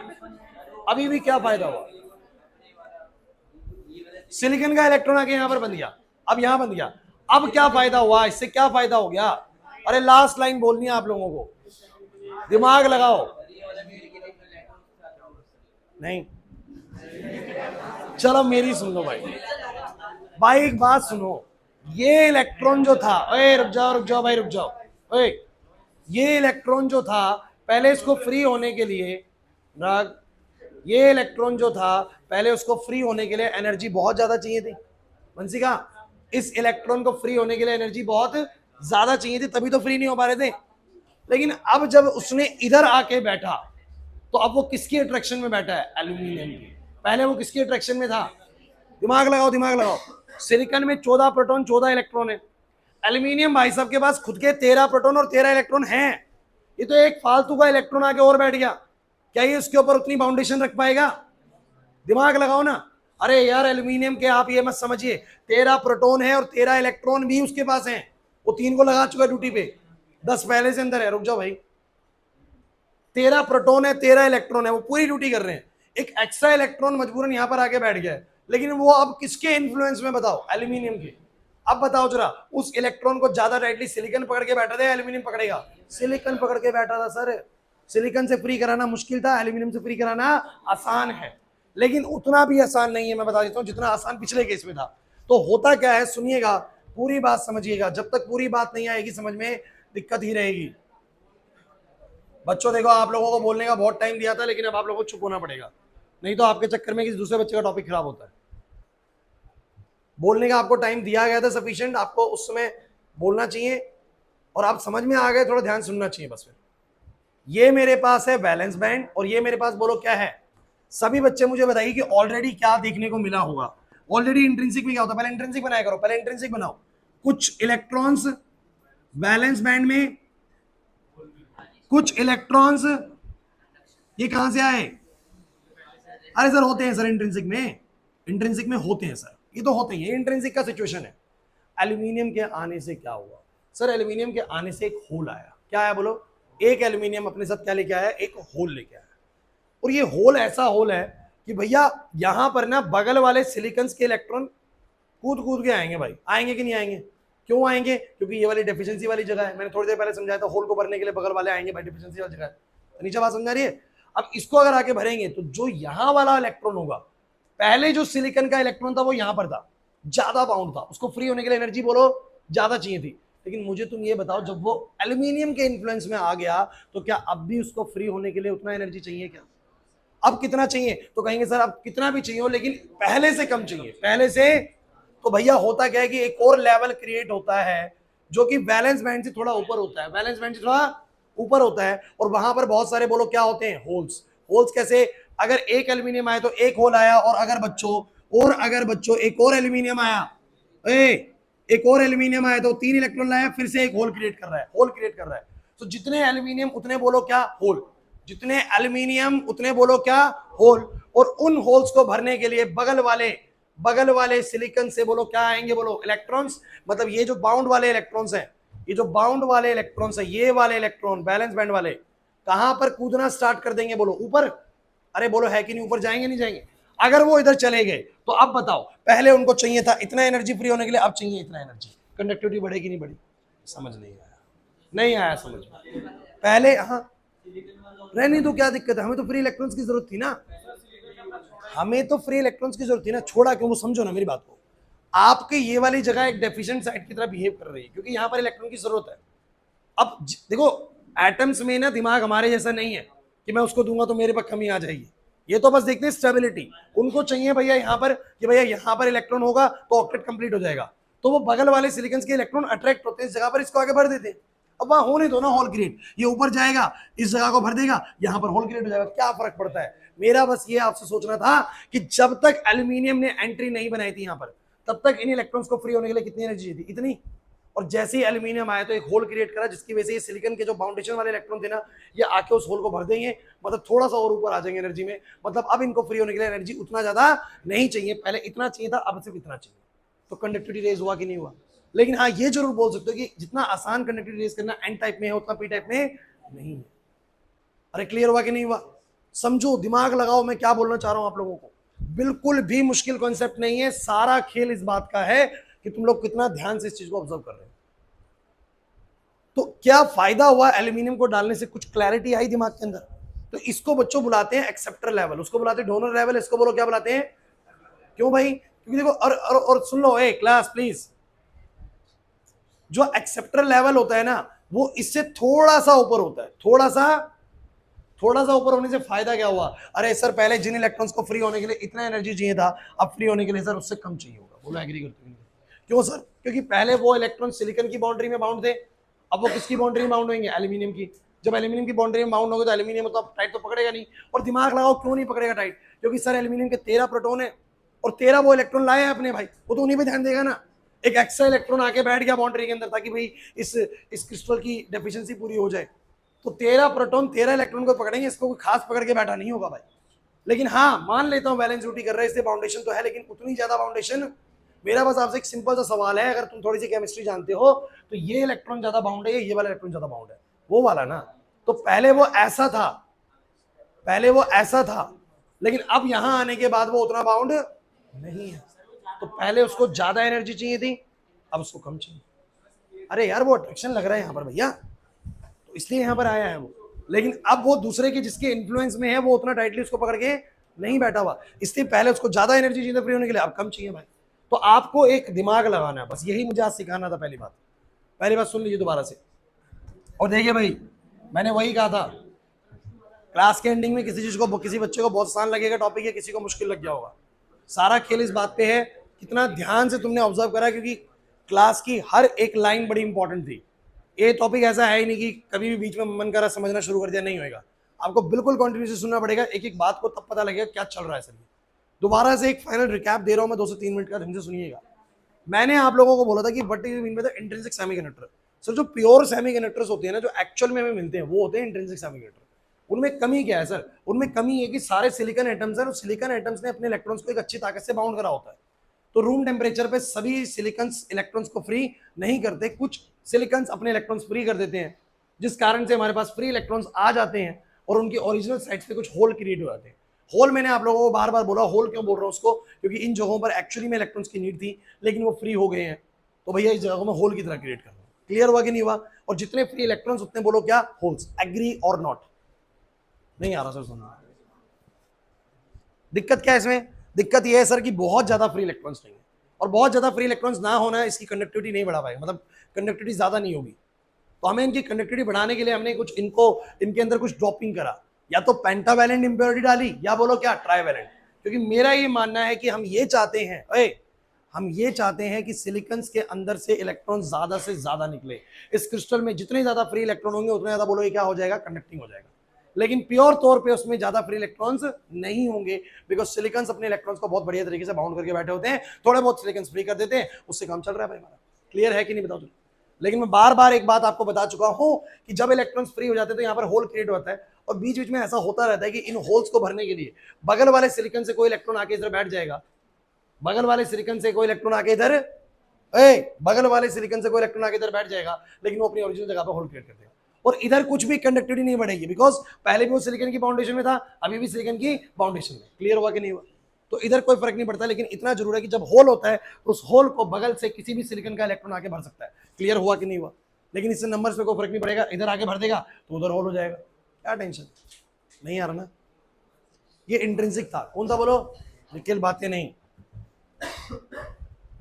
अभी भी क्या फायदा हुआ? सिलिकॉन का इलेक्ट्रॉन आके यहां पर बन गया, अब यहां बन गया, अब क्या फायदा हुआ? इससे क्या फायदा हो गया? अरे लास्ट लाइन बोलनी है आप लोगों को, दिमाग लगाओ। नहीं, चलो मेरी सुन लो भाई, भाई एक बात सुनो, ये इलेक्ट्रॉन जो था, ओए रुक जाओ भाई रुक जाओ, ओए ये इलेक्ट्रॉन जो था, पहले इसको फ्री होने के लिए, राग, ये इलेक्ट्रॉन जो था पहले उसको फ्री होने के लिए एनर्जी बहुत ज्यादा चाहिए थी। वंशिका, इस इलेक्ट्रॉन को फ्री होने के लिए एनर्जी बहुत ज्यादा चाहिए थी, तभी तो फ्री नहीं हो पा रहे थे। लेकिन अब जब उसने इधर आके बैठा, तो अब वो किसकी अट्रैक्शन में बैठा है? एल्यूमिनियम की। पहले वो किसकी अट्रैक्शन में था? दिमाग लगाओ, दिमाग लगाओ। सिलिकॉन में 14 प्रोटॉन 14 इलेक्ट्रॉन है, एल्यूमिनियम भाई साहब के पास खुद के 13 प्रोटॉन और 13 इलेक्ट्रॉन हैं। ये तो एक फालतू का इलेक्ट्रॉन आके और बैठ गया, क्या ये उसके ऊपर उतनी बाउंडेशन रख पाएगा? दिमाग लगाओ ना। अरे यार एल्यूमिनियम के आप ये मत समझिए, 13 प्रोटॉन है और 13 इलेक्ट्रॉन भी उसके पास हैं, वो 3 को लगा चुका है ड्यूटी पे, 10 पहले से अंदर है। रुक जाओ भाई, 13 प्रोटॉन है 13 इलेक्ट्रॉन है, वो पूरी ड्यूटी कर रहे हैं। एक एक्स्ट्रा इलेक्ट्रॉन मजबूरन यहां पर आके बैठ गया है, लेकिन वो अब किसके इन्फ्लुएंस में? बताओ, एल्यूमिनियम के। अब बताओ जरा, उस इलेक्ट्रॉन को ज्यादा टाइटली सिलिकॉन पकड़ के बैठा था, एल्यूमिनियम पकड़ेगा? सिलिकॉन पकड़ के बैठा था सर। सिलिकॉन से फ्री कराना मुश्किल था, एल्यूमिनियम से फ्री कराना आसान है, लेकिन उतना भी आसान नहीं है, मैं बता देता हूं, जितना आसान पिछले केस में था। तो होता क्या है, सुनिएगा, पूरी बात समझिएगा, जब तक पूरी बात नहीं आएगी समझ में दिक्कत ही रहेगी। बच्चों देखो, आप लोगों को बोलने का बहुत टाइम दिया था, लेकिन अब आप लोगों को चुप होना पड़ेगा, नहीं तो आपके चक्कर में किसी दूसरे बच्चे का टॉपिक खराब होता है। बोलने का आपको टाइम दिया गया था सफिशिएंट, आपको उस समय बोलना चाहिए, और आप समझ में आ गए, थोड़ा ध्यान सुनना चाहिए बस। फिर ये मेरे पास है वैलेंस बैंड, और ये मेरे पास बोलो क्या है? सभी बच्चे मुझे बताइए कि ऑलरेडी क्या देखने को मिला होगा। ऑलरेडी इंट्रिंसिक में क्या होता है? पहले इंट्रिंसिक बनाया करो, पहले इंट्रिंसिक बनाओ। कुछ इलेक्ट्रॉन्स वैलेंस बैंड में, कुछ इलेक्ट्रॉन्स ये कहां से आए? अरे सर होते हैं सर इंट्रिंसिक में, इंट्रिंसिक में होते हैं सर, ये तो होते हैं, इंट्रिंसिक का सिचुएशन है। एल्यूमिनियम के आने से क्या हुआ? सर एल्यूमिनियम के आने से एक होल आया। क्या आया बोलो? एक एल्यूमिनियम अपने साथ क्या लेके आया? एक होल लेके आया। और ये होल ऐसा होल है कि भैया यहां पर ना बगल वाले सिलिकॉन्स के इलेक्ट्रॉन कूद कूद के आएंगे भाई। आएंगे कि नहीं आएंगे? क्यों आएंगे? क्योंकि ये वाली डेफिशिएंसी वाली जगह है। मैंने थोड़ी देर पहले समझाया था, होल को भरने के लिए बगल वाले आएंगे भाई, डेफिशिएंसी वाली जगह है। तो नीचे बात समझा रही है? अब इसको अगर आके भरेंगे तो जो यहां वाला इलेक्ट्रॉन होगा, पहले जो सिलिकॉन का इलेक्ट्रॉन था वो यहां पर था, ज्यादा बाउंड था, उसको फ्री होने के लिए एनर्जी बोलो ज्यादा चाहिए थी। लेकिन मुझे तुम ये बताओ, जब वो एल्यूमिनियम के इन्फ्लुएंस में आ गया, तो क्या अब भी उसको फ्री होने के लिए उतना एनर्जी चाहिए क्या? अब कितना चाहिए? तो कहेंगे सर अब कितना भी चाहिए हो, लेकिन पहले से कम चाहिए, पहले से। तो भैया होता क्या है कि एक और लेवल क्रिएट होता है जो कि बैलेंस बैंड से थोड़ा ऊपर होता है। बैलेंस बैंड से थोड़ा ऊपर होता है, और वहां पर बहुत सारे बोलो क्या होते हैं, होल्स। होल्स कैसे, अगर एक एल्यूमिनियम आया तो एक होल आया, और अगर बच्चों एक और एल्यूमिनियम आया, एक और एल्यूमिनियम आया तो 3 इलेक्ट्रॉन लाया, फिर से एक होल क्रिएट कर रहा है। तो जितने एल्यूमिनियम उतने बोलो क्या, होल। जितने एल्यूमिनियम उतने बोलो क्या, होल। और उन होल्स को भरने के लिए बगल वाले सिलिकॉन से बोलो क्या आएंगे, बोलो इलेक्ट्रॉन्स। मतलब ये जो बाउंड वाले इलेक्ट्रॉन्स हैं, ये वाले इलेक्ट्रॉन बैलेंस बैंड वाले कहां पर कूदना स्टार्ट कर देंगे, बोलो ऊपर। अरे बोलो है कि नहीं, ऊपर जाएंगे नहीं जाएंगे। अगर वो इधर चले गए तो अब बताओ, पहले उनको चाहिए था इतना एनर्जी फ्री होने के लिए, अब चाहिए इतना एनर्जी, कंडक्टिविटी बढ़ेगी नहीं बढ़ी? समझ नहीं आया समझ में। पहले हाँ रहने दो, क्या दिक्कत है, हमें तो फ्री इलेक्ट्रॉन्स की जरूरत थी ना, छोड़ा क्यों, वो समझो ना मेरी बात को। आपके ये वाली जगह एक डेफिशिएंट साइड की तरह बिहेव कर रही है, क्योंकि यहां पर इलेक्ट्रॉन की जरूरत है। अब देखो एटम्स में ना दिमाग हमारे जैसा नहीं है कि मैं उसको दूंगा तो मेरे पर कमी आ जाएगी। ये तो बस देखते हैं स्टेबिलिटी, उनको चाहिए भैया यहाँ पर कि भैया यहाँ पर इलेक्ट्रॉन होगा तो ऑक्टेट कंप्लीट हो जाएगा, तो वो बगल वाले सिलिकॉन के इलेक्ट्रॉन अट्रैक्ट होते हैं इस जगह पर, इसको आगे बढ़ देते हैं। अब वहां होने दो ना होल क्रिएट, ये ऊपर जाएगा इस जगह को भर देगा, यहाँ पर होल क्रिएट हो जाएगा, क्या फर्क पड़ता है। मेरा बस ये आपसे सोचना था कि जब तक एल्यूमिनियम ने एंट्री नहीं बनाई थी यहाँ पर, तब तक इन इलेक्ट्रॉन्स को फ्री होने के लिए कितनी एनर्जी थी, इतनी। और जैसे ही एल्यूमिनियम आया तो एक होल क्रिएट करा, जिसकी वजह से ये सिलिकॉन के जो फाउंडेशन वाले इलेक्ट्रॉन थे ना, ये आके उस होल को भर देंगे, मतलब थोड़ा सा और ऊपर आ जाएंगे एनर्जी में। मतलब अब इनको फ्री होने के लिए एनर्जी उतना ज्यादा नहीं चाहिए, पहले इतना चाहिए था, अब सिर्फ इतना चाहिए। तो कंडक्टिविटी रेज हुआ कि नहीं हुआ? लेकिन हाँ ये जरूर बोल सकते हो कि जितना आसान कंडक्टिविटी रेज करना एन टाइप में है, उतना पी टाइप में नहीं है। अरे क्लियर हुआ कि नहीं हुआ? समझो, दिमाग लगाओ, मैं क्या बोलना चाह रहा हूं आप लोगों को। बिल्कुल भी मुश्किल कॉन्सेप्ट नहीं है, सारा खेल इस बात का है कि तुम लोग कितना ध्यान से इस चीज को ऑब्जर्व कर रहे हो। तो क्या फायदा हुआ एल्यूमिनियम को डालने से, कुछ क्लैरिटी आई दिमाग के अंदर? तो इसको बच्चों बुलाते हैं एक्सेप्टर लेवल, उसको बुलाते हैं डोनर लेवल, इसको बोलो क्या बुलाते हैं? क्यों भाई? क्योंकि देखो और सुन लो, ए क्लास प्लीज, जो एक्सेप्टर लेवल होता है ना, वो इससे थोड़ा सा ऊपर होता है, थोड़ा सा ऊपर होने से फायदा क्या हुआ? अरे सर पहले जिन इलेक्ट्रॉन्स को फ्री होने के लिए इतना एनर्जी चाहिए था, अब फ्री होने के लिए सर उससे कम चाहिए होगा। बोलो एग्री करते हो? क्यों सर? क्योंकि पहले वो इलेक्ट्रॉन सिलिकॉन की बाउंड्री में बाउंड थे, अब वो किसकी बाउंड्री में बाउंड होंगे? एल्यूमिनियम की। जब एल्यूमिनियम की बाउंड्री में बाउंड होंगे तो एल्यूमिनियम तो टाइट तो पकड़ेगा नहीं। और दिमाग लगाओ क्यों नहीं पकड़ेगा टाइट? क्योंकि सर एल्यूमिनियम के 13 प्रोटॉन है और 13 वो इलेक्ट्रॉन लाए हैं अपने भाई, वो तो उन्हीं पे ध्यान देगा ना। एक एक्स्ट्रा इलेक्ट्रॉन आके बैठ गया बाउंड्री के अंदर ताकि भाई इस क्रिस्टल की डेफिशिएंसी पूरी हो जाए, तो 13 प्रोटॉन 13 इलेक्ट्रॉन को पकड़ेंगे, इसको कोई खास पकड़ के बैठा नहीं होगा भाई। लेकिन हाँ मान लेता हूँ वैलेंस ड्यूटी कर रहे हैं, इससे बाउंडेशन तो है, लेकिन उतनी ज्यादा बाउंडेशन। मेरा बस आपसे एक सिंपल सा सवाल है, अगर तुम थोड़ी सी केमिस्ट्री जानते हो तो ये इलेक्ट्रॉन ज्यादा बाउंड है, ये वाला इलेक्ट्रॉन ज्यादा बाउंड है, वो वाला ना। तो पहले वो ऐसा था, लेकिन अब यहां आने के बाद वो उतना बाउंड नहीं है। तो पहले उसको ज्यादा एनर्जी चाहिए थी, अब उसको कम चाहिए। अरे यार वो अट्रैक्शन लग रहा है यहाँ पर भैया, तो इसलिए यहाँ पर आया है वो। लेकिन अब वो दूसरे के जिसके इन्फ्लुएंस में है, वो उतना टाइटली उसको पकड़ के नहीं बैठा हुआ, इसलिए पहले उसको ज्यादा एनर्जी चाहिए फ्री होने के लिए, अब कम चाहिए भाई। तो आपको एक दिमाग लगाना है, बस यही मुझे आज सिखाना था। पहली बात सुन लीजिए दोबारा से। और देखिए भाई, मैंने वही कहा था, क्लास के एंडिंग में किसी बच्चे को बहुत आसान लगेगा टॉपिक, या किसी को मुश्किल लग गया होगा। सारा खेल इस बात पे है कितना ध्यान से तुमने ऑब्जर्व करा, क्योंकि क्लास की हर एक लाइन बड़ी इंपॉर्टेंट थी। ये टॉपिक ऐसा है ही नहीं कि कभी भी बीच में मन करा समझना शुरू कर दिया, नहीं होगा। आपको बिल्कुल कंटिन्यूअसली सुनना पड़ेगा, एक एक बात को, तब पता लगेगा क्या चल रहा है सर। दोबारा से एक फाइनल रिकैप दे रहा हूं मैं, 2 से 3 मिनट का, ढंग से सुनिएगा। मैंने आप लोगों को बोला था कि what is mean by the intrinsic semiconductor. Sir जो प्योर सेमीकंडक्टर्स होते हैं ना, जो एक्चुअल में हमें मिलते हैं, वो होते हैं इंट्रिंसिक सेमीकंडक्टर। उनमें कमी क्या है सर? उनमें कमी है कि सारे सिलिकॉन एटम्स हैं, सिलिकॉन एटम्स ने अपने इलेक्ट्रॉन्स को एक अच्छी ताकत से बाउंड करा होता है। तो रूम टेम्परेचर पे सभी सिलिकॉन्स इलेक्ट्रॉन्स को फ्री नहीं करते, कुछ सिलिकॉन्स अपने इलेक्ट्रॉन्स फ्री कर देते हैं, जिस कारण से हमारे पास फ्री इलेक्ट्रॉन्स आ जाते हैं और उनकी ओरिजिनल साइड्स पे कुछ होल क्रिएट हो जाते हैं। होल मैंने आप लोगों को बार बार बोला, होल क्यों बोल रहा हूँ उसको? क्योंकि इन जगहों पर एक्चुअली में इलेक्ट्रॉन्स की नीड थी, लेकिन वो फ्री हो गए हैं, तो भैया इस जगहों में होल की तरह क्रिएट कर रहा हूँ। क्लियर हुआ कि नहीं हुआ? और जितने फ्री इलेक्ट्रॉन्स उतने बोलो क्या? होल्स। एग्री और नॉट? नहीं आ रहा सर सुनना। दिक्कत क्या है इसमें? दिक्कत यह है सर कि बहुत ज्यादा फ्री इलेक्ट्रॉन्स नहीं है, और बहुत ज्यादा फ्री इलेक्ट्रॉन्स ना होना इसकी कंडक्टिविटी नहीं बढ़ा पाएगा, मतलब कंडक्टिविटी ज्यादा नहीं होगी। तो हमें इनकी कंडक्टिविटी बढ़ाने के लिए हमने कुछ इनके अंदर कुछ ड्रॉपिंग करा, या तो पेंटावैलेंट इंप्योरिटी डाली, या बोलो क्या ट्राइवैलेंट। क्योंकि मेरा ये मानना है कि हम ये चाहते हैं, हम ये चाहते हैं कि सिलिकॉन्स के अंदर से इलेक्ट्रॉन ज्यादा से ज्यादा निकले। इस क्रिस्टल में जितने ज्यादा फ्री इलेक्ट्रॉन होंगे उतने ज्यादा बोलो ये क्या हो जाएगा, कंडक्टिंग हो जाएगा। लेकिन प्योर तौर पे उसमें ज्यादा फ्री इलेक्ट्रॉन्स नहीं होंगे, बिकॉज सिलिकॉन्स अपने इलेक्ट्रॉन्स को बहुत बढ़िया तरीके से बाउंड करके बैठे होते हैं, थोड़े बहुत सिलिकॉन्स फ्री कर देते हैं, उससे काम चल रहा है भाई हमारा। क्लियर है कि नहीं बताओ तुम? लेकिन मैं बार बार एक बात आपको बता चुका हूं कि जब इलेक्ट्रॉन्स फ्री हो जाते हैं तो यहाँ पर होल क्रिएट होता है, और बीच बीच में ऐसा होता रहता है कि इन होल्स को भरने के लिए बगल वाले सिलिकॉन से कोई इलेक्ट्रॉन आके इधर बैठ जाएगा, बगल वाले सिलिकॉन से कोई इलेक्ट्रॉन आके इधर बगल वाले सिलिकॉन से कोई इलेक्ट्रॉन आके इधर बैठ जाएगा, लेकिन वो अपनी ओरिजिनल जगह पर होल क्रिएट कर देगा, और इधर कुछ भी कंडक्टिविटी नहीं बढ़ेगी, बिकॉज पहले भी वो सिलिकॉन की फाउंडेशन में था, अभी भी सिलिकॉन की फाउंडेशन में। क्लियर हुआ कि नहीं हुआ? तो इधर कोई फर्क नहीं पड़ता, लेकिन इतना जरूर है कि जब होल होता है तो उस होल को बगल से किसी भी सिलिकॉन का इलेक्ट्रॉन आके भर सकता है। क्लियर हुआ कि नहीं हुआ? लेकिन इससे नंबर्स पे कोई फर्क नहीं पड़ेगा, इधर आके भर देगा तो उधर होल हो जाएगा। क्या टेंशन, नहीं आ रहा ना? ये इंट्रिंसिक था। कौन था बोलो? निकल बातें नहीं।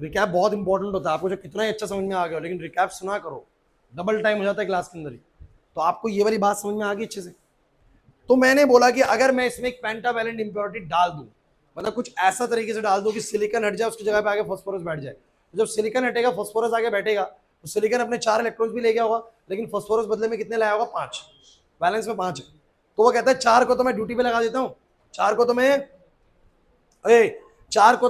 रिकैप बहुत इंपॉर्टेंट होता है, आपको जो कितना ही अच्छा समझ में आ गया, लेकिन रिकैप सुना करो, डबल टाइम हो जाता है क्लास के अंदर ही। तो आपको ये वाली बात समझ में आ गई अच्छे से? तो मैंने बोला कि अगर मैं इसमें एक पेंटावैलेंट इंप्योरिटी डाल दूं, मतलब कुछ ऐसा तरीके से डाल दूं कि सिलिकॉन हट जाए, उसकी जगह पे आगे फास्फोरस बैठ जाए। जब सिलिकॉन हटेगा फास्फोरस आगे बैठेगा, तो सिलिकॉन अपने 4 इलेक्ट्रॉन्स भी ले गया होगा, लेकिन फास्फोरस बदले में कितने लाया होगा? 5। बैलेंस में 5 है। तो वो कहता है 4 को तो मैं ड्यूटी पे लगा देता हूँ, 4 को तो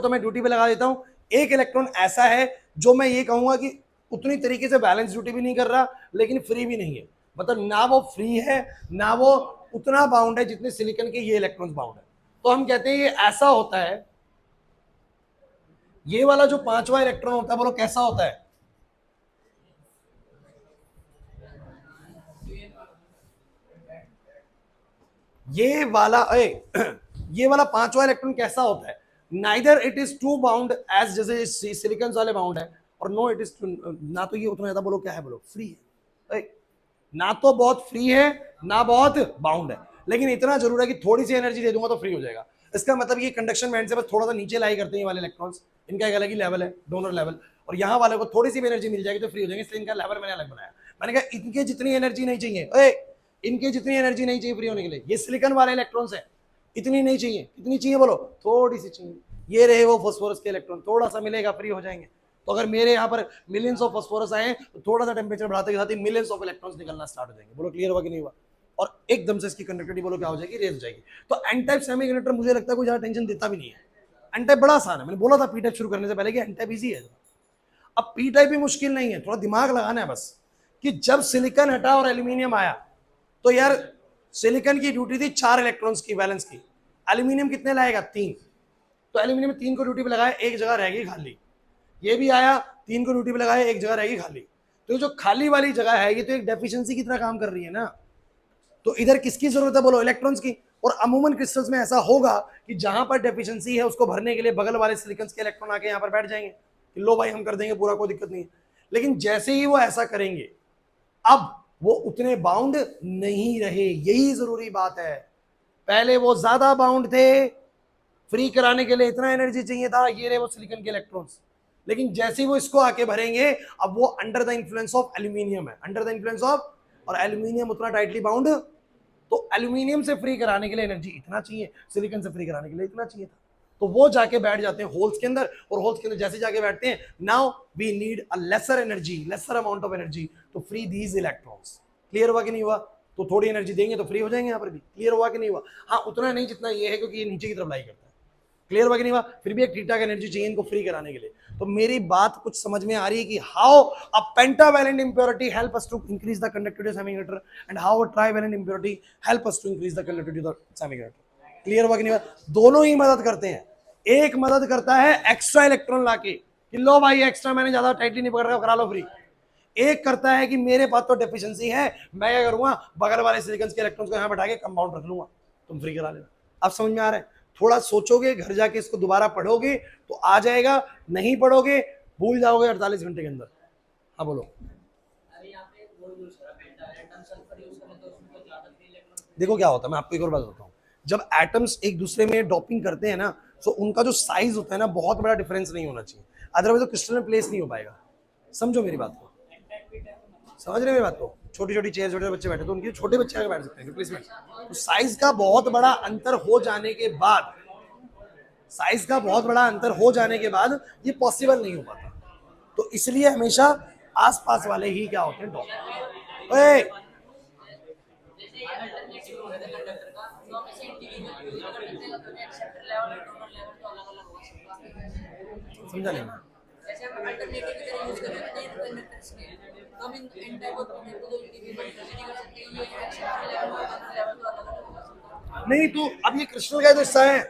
मैं ड्यूटी पे लगा देता हूँ। एक इलेक्ट्रॉन ऐसा है जो मैं ये कहूंगा कि उतनी तरीके से बैलेंस ड्यूटी भी नहीं कर रहा, लेकिन फ्री भी नहीं है, मतलब ना वो फ्री है ना वो उतना बाउंड है जितने सिलिकॉन के ये इलेक्ट्रॉन्स बाउंड है। तो हम कहते हैं ये ऐसा होता है, ये वाला जो 5वां इलेक्ट्रॉन होता है, बोलो कैसा होता है? ये वाला ये वाला 5वां इलेक्ट्रॉन कैसा होता है? Neither it is too bound as जैसे सिलिकॉन वाले बाउंड है, और नो इट इज, ना तो ये उतना ज्यादा बोलो क्या है, बोलो फ्री है, ना तो बहुत फ्री है ना बहुत बाउंड है, लेकिन इतना जरूर है कि थोड़ी सी एनर्जी दे दूंगा तो फ्री हो जाएगा। इसका मतलब ये कंडक्शन बैंड से बस थोड़ा सा नीचे लाई करते हैं ये वाले इलेक्ट्रॉन्स, इनका एक अलग ही लेवल है, डोनर लेवल, और यहाँ वाले को थोड़ी सी भी एनर्जी मिल जाएगी तो फ्री हो जाएंगे, इसलिए इनका लेवल मैंने अलग बनाया। मैंने कहा इनके जितनी एनर्जी नहीं चाहिए, इनके जितनी एनर्जी नहीं चाहिए फ्री होने के लिए, ये सिलिकॉन वाले इलेक्ट्रॉन्स है, इतनी नहीं चाहिए। कितनी चाहिए बोलो? थोड़ी सी चाहिए। ये रहे वो फास्फोरस के इलेक्ट्रॉन, थोड़ा सा मिलेगा फ्री हो जाएंगे। तो अगर मेरे यहाँ पर मिलियंस ऑफ फास्फोरस आए तो थोड़ा सा टेम्परेचर बढ़ाते के साथ ही मिलियंस ऑफ इलेक्ट्रॉन्स निकलना स्टार्ट हो जाएंगे। बोलो क्लियर हुआ कि नहीं हुआ? और एकदम से इसकी कंडक्टिविटी बोलो क्या हो जाएगी? रेज हो जाएगी। तो एन टाइप सेमीकंडक्टर मुझे लगता है कोई ज्यादा टेंशन देता भी नहीं है। एन टाइप बड़ा आसान है, मैंने बोला था पी टाइप शुरू करने से पहले कि एन टाइप ईजी है। अब पी टाइप भी मुश्किल नहीं है, थोड़ा दिमाग लगाना है बस, कि जब सिलिकॉन हटा और एल्यूमिनियम आया तो यार सिलिकॉन की ड्यूटी थी 4 इलेक्ट्रॉन्स की वैलेंस की, एल्यूमिनियम कितने लाएगा? 3। तो एल्यूमिनियम 3 को ड्यूटी पे लगाया, एक जगह रहेगी खाली। ये भी आया 3 को ड्यूटी पे लगाया, एक जगह रहेगी खाली। तो जो खाली वाली जगह है ये तो एक डेफिशिएंसी की तरह काम कर रही है ना। तो इधर किसकी जरूरत है बोलो? इलेक्ट्रॉन्स की। और अमूमन क्रिस्टल्स में ऐसा होगा कि जहां पर डेफिशिएंसी है उसको भरने के लिए बगल वाले सिलिकॉन्स के इलेक्ट्रॉन आके यहाँ पर बैठ जाएंगे कि लो भाई हम कर देंगे पूरा, कोई दिक्कत नहीं है। लेकिन जैसे ही वो ऐसा करेंगे अब वो उतने बाउंड नहीं रहे, यही जरूरी बात है। पहले वो ज्यादा बाउंड थे, फ्री कराने के लिए इतना एनर्जी चाहिए था, ये रहे वो सिलिकॉन के इलेक्ट्रॉन्स। लेकिन जैसे ही वो इसको आके भरेंगे अब वो under the influence of aluminium है, अंडर द इन्फ्लुएंस ऑफ, और एल्यूमिनियम उतना टाइटली बाउंड, तो एल्यूमिनियम से फ्री कराने के लिए एनर्जी इतना चाहिए, सिलिकॉन से फ्री कराने के लिए इतना चाहिए था। तो वो जाके बैठ जाते हैं होल्स के अंदर, और होल्स के अंदर जैसे जाके बैठते हैं, now we need a lesser energy, lesser amount of energy to free these electrons. Clear हुआ कि नहीं हुआ? तो थोड़ी एनर्जी देंगे तो फ्री हो जाएंगे यहाँ पर भी। क्लियर हुआ कि नहीं हुआ? हाँ उतना नहीं जितना ये है, क्योंकि ये नीचे की तरफ लाई करता है। क्लियर हुआ कि नहीं हुआ? फिर भी एक ठीक ठाक एनर्जी चाहिए इनको फ्री कराने के लिए। तो मेरी बात कुछ समझ में आ रही है कि how a pentavalent impurity help us to increase the conductivity of semiconductor and how a trivalent impurity help us to increase the conductivity of semiconductor. Clear हुआ कि नहीं हुआ? दोनों ही मदद करते हैं। एक मदद करता है एक्स्ट्रा इलेक्ट्रॉन लाके कि लो भाई एक्स्ट्रा मैंने ज्यादा टाइटली नहीं पकड़ रखा, करा लो फ्री। एक करता है कि मेरे पास तो डेफिशिएंसी है, मैं क्या करूंगा, बगल वाले सिलिकॉन के इलेक्ट्रॉन्स को यहाँ बैठा के कंपाउंड रख लूंगा, तुम फ्री करा लेना। अब समझ में आ रहा है? थोड़ा सोचोगे, घर जाके इसको दोबारा पढ़ोगे तो आ जाएगा, नहीं पढ़ोगे भूल जाओगे 48 घंटे के अंदर। हाँ बोलो। देखो क्या होता है, मैं आपको एक और बात बताता हूँ। जब एटम्स एक दूसरे में डॉपिंग करते हैं ना, तो उनका जो साइज होता है ना, बहुत बड़ा डिफरेंस नहीं होना चाहिए, अदरवाइज तो क्रिस्टल में प्लेस नहीं हो पाएगा। समझो मेरी बात को, समझ रहे मेरी बात को? छोटी छोटी चेयर, छोटे बच्चे बैठे तो उनके छोटे बच्चे आगे बैठ सकते हैं रिप्लेसमेंट। तो साइज का बहुत बड़ा अंतर हो जाने के बाद साइज का बहुत बड़ा अंतर हो जाने के बाद ये पॉसिबल नहीं हो पाता। तो इसलिए हमेशा आसपास वाले ही क्या होते हैं डॉट। ओए समझा नहीं मैं। जैसे हम अल्टरनेटिव की तरह यूज कर रहे हैं कंडक्टर्स के, तो हम इन टाइप ऑफ कंडक्टर को इंडिविजुअल नहीं कर सकते, ये एक्सेप्टर लेवल और अदर लेवल तो अलग अलग हो सकता है। नहीं तो अब ये क्रिस्टल का जो हिस्सा है,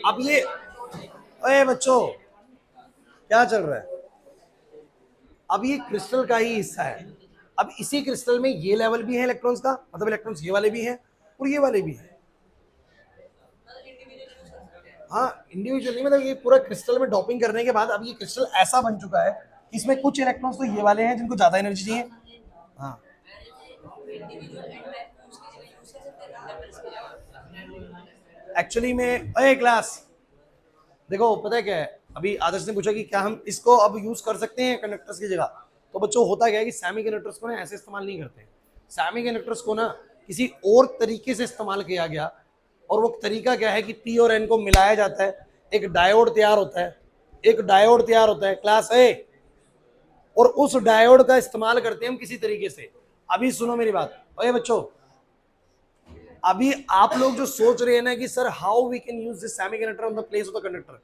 अब ये, अरे बच्चों क्या चल रहा है, अब ये क्रिस्टल का ही हिस्सा है। अब इसी क्रिस्टल में ये लेवल भी है इलेक्ट्रॉन्स का, मतलब इलेक्ट्रॉन्स ये वाले भी हैं और ये वाले भी हैं। हाँ इंडिविजुअल नहीं, मतलब ये पूरा क्रिस्टल में डॉपिंग करने के बाद अब ये क्रिस्टल ऐसा बन चुका है कि इसमें कुछ इलेक्ट्रॉन्स तो ये वाले हैं जिनको ज्यादा एनर्जी चाहिए। हाँ एक्चुअली में, अरे क्लास देखो पता है क्या है, अभी आदर्श ने पूछा कि क्या हम इसको अब यूज कर सकते हैं कंडक्टर्स की जगह। तो बच्चों होता क्या है कि सेमी कंडक्टर्स को ना ऐसे इस्तेमाल नहीं करते। सेमी कंडक्टर्स को ना किसी और तरीके से इस्तेमाल किया गया, और वो तरीका क्या है कि पी और एन को मिलाया जाता है, एक डायोड तैयार होता है, एक डायोड तैयार होता है क्लास ए, और उस डायोड का इस्तेमाल करते हैं हम किसी तरीके से। अभी सुनो मेरी बात, अरे बच्चों अभी आप लोग जो सोच रहे हैं ना कि sir how we can use this semiconductor on the place of the conductor,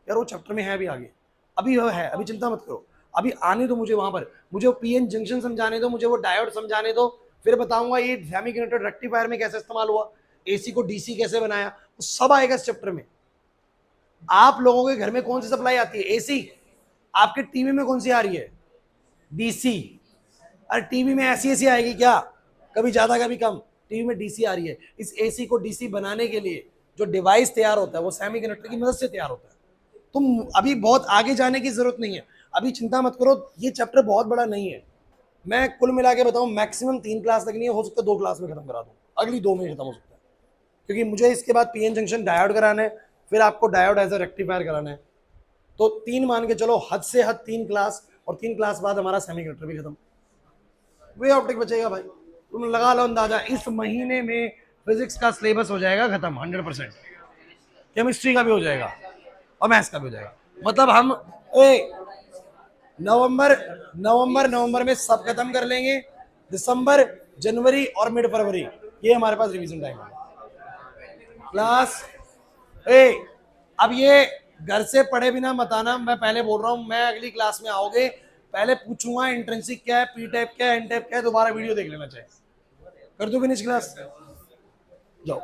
यार वो चैप्टर में है अभी आगे, अभी वो है, अभी चिंता मत करो, अभी आने दो मुझे वहां पर, मुझे वो पीएन जंक्शन समझाने दो, मुझे वो डायोड समझाने दो, फिर बताऊंगा ये सेमीकंडक्टर रेक्टिफायर में कैसे इस्तेमाल हुआ, एसी को डीसी कैसे बनाया, वो सब आएगा इस चैप्टर में। आप लोगों के घर में कौन सी सप्लाई आती है, एसी। आपके टीवी में कौन सी आ रही है, डीसी। अरे टीवी में ऐसी ऐसी आएगी क्या, कभी ज्यादा कभी कम, टीवी में डीसी आ रही है। इस एसी को डीसी बनाने के लिए जो डिवाइस तैयार होता है वो सेमीकंडक्टर की मदद से तैयार होता है। तुम अभी बहुत आगे जाने की जरूरत नहीं है, अभी चिंता मत करो, ये चैप्टर बहुत बड़ा नहीं है। मैं कुल मिला के बताऊं मैक्सिमम 3 क्लास तक नहीं है, हो सकता है 2 क्लास में खत्म करा दूं, अगली 2 में खत्म हो सकता है, क्योंकि मुझे इसके बाद पीएन जंक्शन डायोड कराना है, फिर आपको डायोड एज अ रेक्टिफायर कराना है। तो 3 मान के चलो, हद से हद 3 क्लास, और 3 क्लास बाद हमारा सेमीकंडक्टर भी खत्म, वे ऑप्टिक बचेगा भाई। तुम लगा लो अंदाजा, इस महीने में फिजिक्स का सिलेबस हो जाएगा खत्म 100%, केमिस्ट्री का भी हो जाएगा और मैथ्स का भी हो जाएगा। मतलब हम नवंबर नवंबर में सब खत्म कर लेंगे, दिसंबर जनवरी और मिड फरवरी ये हमारे पास रिवीजन टाइम है क्लास। अब ये घर से पढ़े बिना मत आना, मैं पहले बोल रहा हूँ, मैं अगली क्लास में आओगे पहले पूछूंगा इंट्रिंसिक क्या है, पी टाइप क्या है, एन टाइप क्या है, दोबारा वीडियो देख लेना चाहिए। कर दो फिनिश क्लास, जाओ।